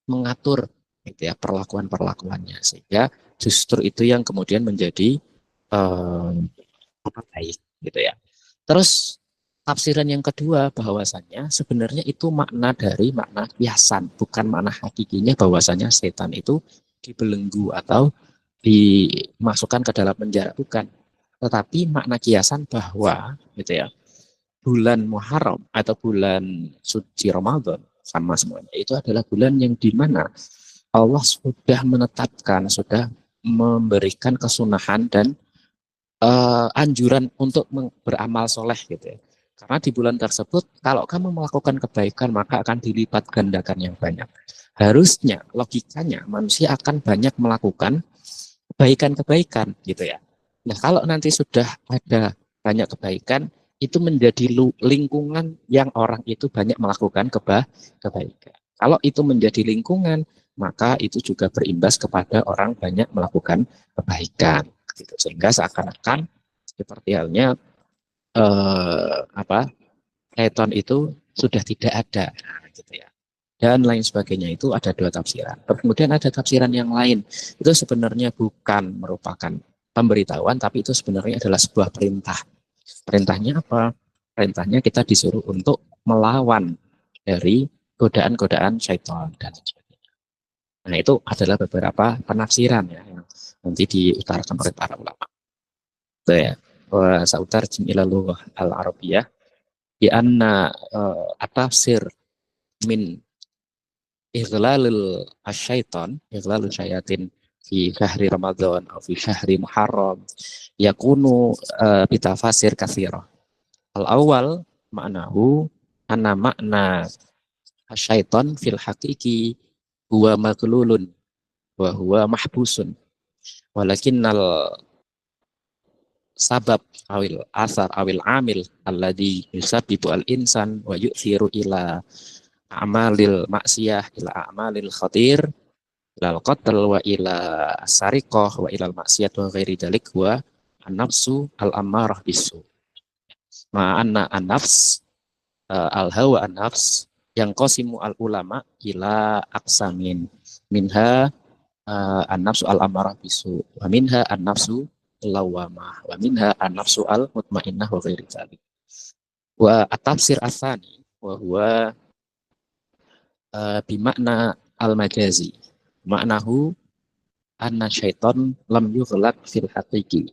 mengatur gitu ya perlakuan-perlakuannya, sehingga justru itu yang kemudian menjadi baik gitu ya. Terus tafsiran yang kedua bahwasannya sebenarnya itu makna dari makna kiasan, bukan makna hakikinya bahwasannya setan itu dibelenggu atau dimasukkan ke dalam penjara, bukan. Tetapi makna kiasan bahwa gitu ya, bulan Muharram atau bulan suci Ramadan sama semuanya itu adalah bulan yang dimana Allah sudah menetapkan, sudah memberikan kesunahan dan anjuran untuk beramal soleh gitu ya. Karena di bulan tersebut kalau kamu melakukan kebaikan maka akan dilipat gandakan yang banyak. Harusnya logikanya manusia akan banyak melakukan kebaikan-kebaikan gitu ya. Nah kalau nanti sudah ada banyak kebaikan, itu menjadi lingkungan yang orang itu banyak melakukan kebaikan. Kalau itu menjadi lingkungan, maka itu juga berimbas kepada orang banyak melakukan kebaikan. Gitu. Sehingga seakan-akan seperti halnya setan itu sudah tidak ada, gitu ya. Dan lain sebagainya itu ada dua tafsiran. Kemudian ada tafsiran yang lain. Itu sebenarnya bukan merupakan pemberitahuan, tapi itu sebenarnya adalah sebuah perintah. Perintahnya apa? Perintahnya kita disuruh untuk melawan dari godaan-godaan syaitan dan sebagainya. Nah itu adalah beberapa penafsiran ya yang nanti diutarakan oleh para ulama. Itu ya. Wa sautarjim ila lughah al-arabiyah bi anna at-tafsir min iglalul asyaitan, iglalul syayatin fi syahri Ramadan atau fi syahri Muharram yakunu bitafasir katsirah. Al-awwal maknahu anna makna asyaitan fil haqiqi huwa maglulun wa huwa mahbusun walakinnal sabab awil asar awil amil alladhi yusabbibu al insan wa yu'thiru ila a'malil maksiyah ila a'malil khatir ila al-qatl wa ila sariqah wa ila al-maksiyat wa ghairi dalik wa an-nafsu al-ammarah bisu ma'anna an-nafs al-hawa an-nafs yang qasimu al-ulama ila aqsamin minha an-nafsu al-ammarah bisu wa minha an-nafsu lawamah wa minha an-nafsu al-mutmainnah wa ghairi dzalik. Wa at-tafsir ats-tsani wa huwa bimakna al-majazi. Maknahu anna syaitan lam yughlaq fil haqiqi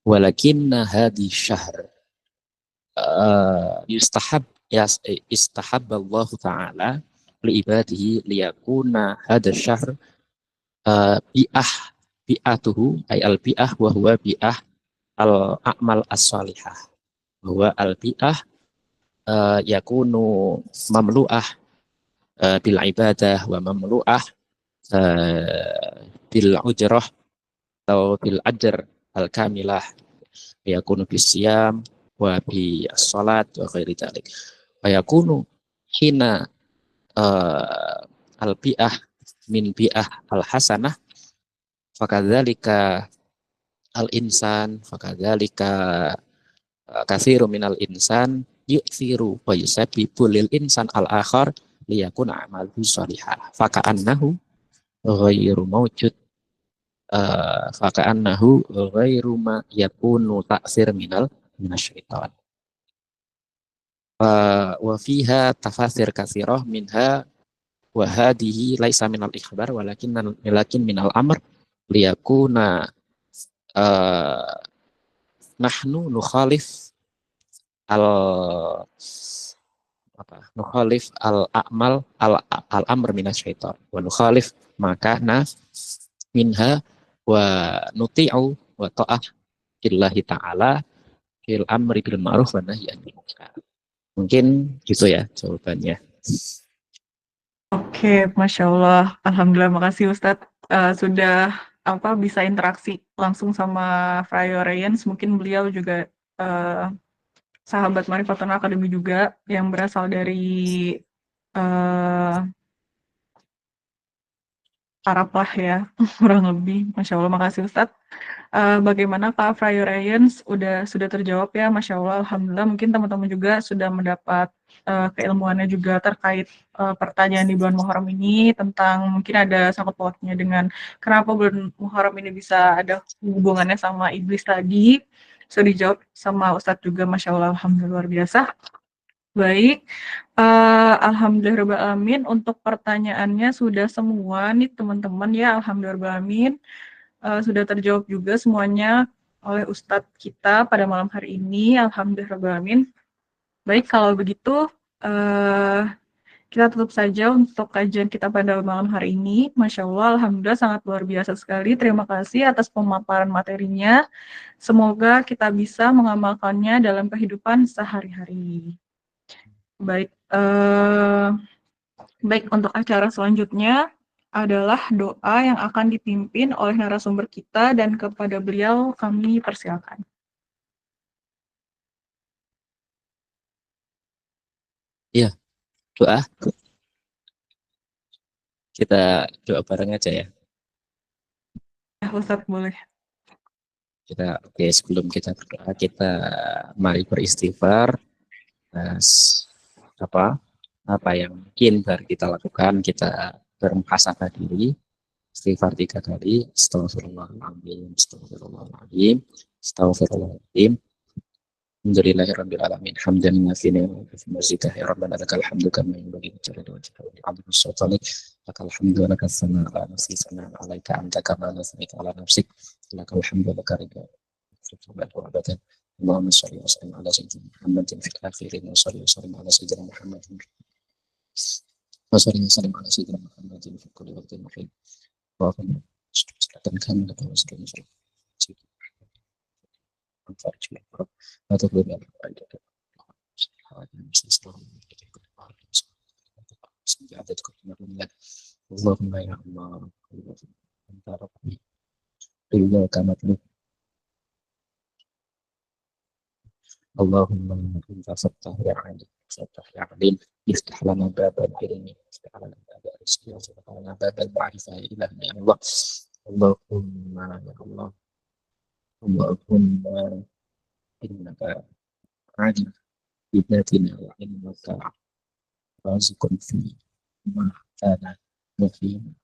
walakinna hadhi syahr istahab Allah Ta'ala li ibadihi liyakuna hadha syahr bi'atuhu ay al-bi'ah wa huwa bi'ah al-a'mal as-salihah wa al-bi'ah yakunu mamlu'ah bil ibadah wa mamlu'ah bil ujrah atau bil ajr al-kamilah yakunu bis siyam wa bi as-salat wa ghairi dzalik wa yakunu hina al-bi'ah min bi'ah al-hasanah fakadzalika al-insan fakadzalika katsiru minal insan yu'thiru wa yusabbibu lil insan al-akhar liyakuna amaluhu shalihah faka'annahu ghairu mawjud faka'annahu ghairu ma yakunu ta'sir minasyaitan. Wa fiha tafasir katsirah minha wa hadhihi laisa minal ikhbar walakin minal amr liyakuna nahnu nukhalif al amr minasyaitan wa nukhalif makana minha wa nuti'u wa ta'ah illahi ta'ala fil amri bil ma'ruf wa nahyi anil munkar. Mungkin gitu ya jawabannya. Oke, Masya Allah. Alhamdulillah, makasih Ustadz sudah bisa interaksi langsung sama Friarayans. Mungkin beliau juga sahabat Marifatun Academy juga yang berasal dari Arab lah ya, kurang lebih. Masya Allah, makasih Ustadz. Bagaimana Pak Friarayans sudah terjawab ya, Masya Allah, Alhamdulillah. Mungkin teman-teman juga sudah mendapat keilmuannya juga terkait pertanyaan di bulan Muharram ini tentang mungkin ada sangkut pautnya dengan kenapa bulan Muharram ini bisa ada hubungannya sama iblis tadi. Sudah dijawab sama Ustadz juga, Masya Allah, Alhamdulillah, luar biasa. Baik, alhamdulillahirrahmanirrahim. Untuk pertanyaannya sudah semua nih teman-teman ya, alhamdulillahirrahmanirrahim. Sudah terjawab juga semuanya oleh Ustadz kita pada malam hari ini, alhamdulillahirrahmanirrahim. Baik, kalau begitu kita tutup saja untuk kajian kita pada malam hari ini. Masya Allah, alhamdulillah sangat luar biasa sekali. Terima kasih atas pemaparan materinya. Semoga kita bisa mengamalkannya dalam kehidupan sehari-hari. Baik, untuk acara selanjutnya adalah doa yang akan dipimpin oleh narasumber kita dan kepada beliau kami persilakan. Iya, doa. Kita doa bareng aja ya. Ya, Ustadz boleh. Oke, sebelum kita berdoa, kita mari beristighfar. Apa yang mungkin baru kita lakukan, kita bermuhasabah diri, istighfar 3 kali, astagfirullahaladzim, astagfirullahaladzim, astagfirullahaladzim. Alhamdulillahirabbil alamin, hamdan nafi'an wa mazidah rabbana lakal hamdu kama yanbaghi li jalali wajhika wa li 'azimi sultanik, lakal hamdu wa lakas sana'u ala nafsi sana'an 'alaika anta kama nasmika ala nafsik, lakal hamdu wa lakal ridha wa abadan. Allahumma shalli wa sallim ala sayyidina Muhammadin fil akhirin wa salli wa sallim ala sayyidina Muhammadin wa salli wa sallim ala sayyidina Muhammadin fi kulli waqtin wa hin. Allahumma salatan kamilatan wa sallim wa Allahumma ya Allah, anta rabbi ridha kama Allahumma anta fattah ya alim, fattah ya alim, iftah lana babal ilmi, iftah lana babal rizqi, iftah lana babal ma'rifah ya Allah. Allahumma ya Allah, Allahumma innaka alim bidatina wa innaka razikun fi ma kana muhim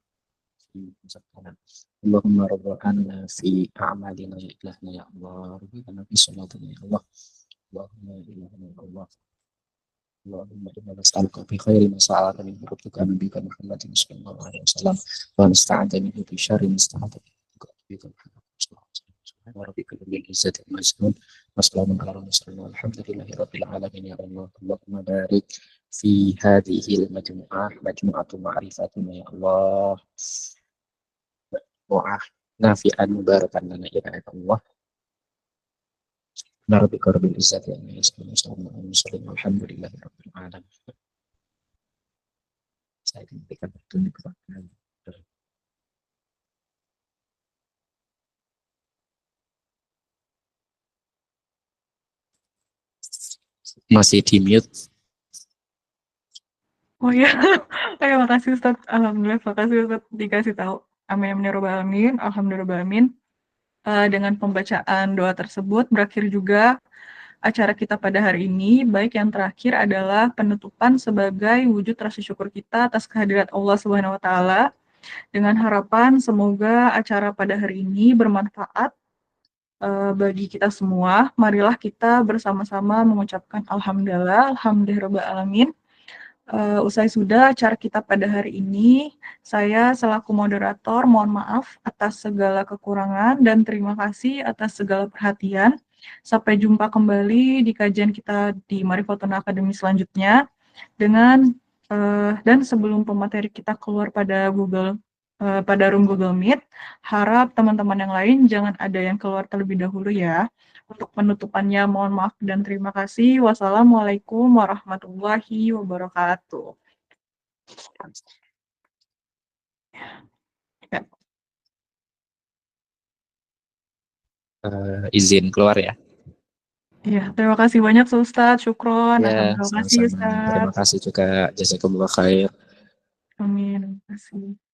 fi musakana. Allahumma rabbana fi a'malina ya ilahna ya Allah, rabbana fi salatina ya Allah. Allahumma ilahna ya Allah, Allahumma inna nas'aluka bi khairi ma sa'alaka min rabbika nabiyika Muhammadin sallallahu alaihi wasallam wa nasta'idzu minhu bi syarri ma sta'adaka bika Rabbika rabbil izzati amma yasifun wa salamun ala mursalin walhamdulillahi rabbil alamin ya Allah. Allahumma barik fi hadhihi majmu'atu ma'rifatuna ya Allah, doa nafi'an mubarakan lana ya Allah. Rabbika rabbil izzati amma yasifun wa salamun ala mursalin walhamdulillahi rabbil alamin. Saya berikan waktu kepada masih di mute. Oh ya, terima kasih Ustadz. Alhamdulillah, makasih Ustadz dikasih tahu. Amin ya rabbal alamin. Alhamdulillah alamin. Dengan pembacaan doa tersebut berakhir juga acara kita pada hari ini, baik yang terakhir adalah penutupan sebagai wujud rasa syukur kita atas kehadirat Allah Subhanahu wa taala. Dengan harapan semoga acara pada hari ini bermanfaat bagi kita semua. Marilah kita bersama-sama mengucapkan alhamdulillah, alhamdulillahirabbil alamin. Usai sudah acara kita pada hari ini, saya selaku moderator mohon maaf atas segala kekurangan dan terima kasih atas segala perhatian. Sampai jumpa kembali di kajian kita di Marifatun Academy selanjutnya dengan dan sebelum pemateri kita keluar pada room Google Meet, harap teman-teman yang lain jangan ada yang keluar terlebih dahulu ya. Untuk penutupannya mohon maaf dan terima kasih. Wassalamualaikum warahmatullahi wabarakatuh. Ya. Izin keluar ya. Iya, terima kasih banyak Ustadz. Syukron. Ya, Terima kasih sama-sama. Terima Ustadz. kasih juga. Jazakumullah khair. Amin. Terima kasih.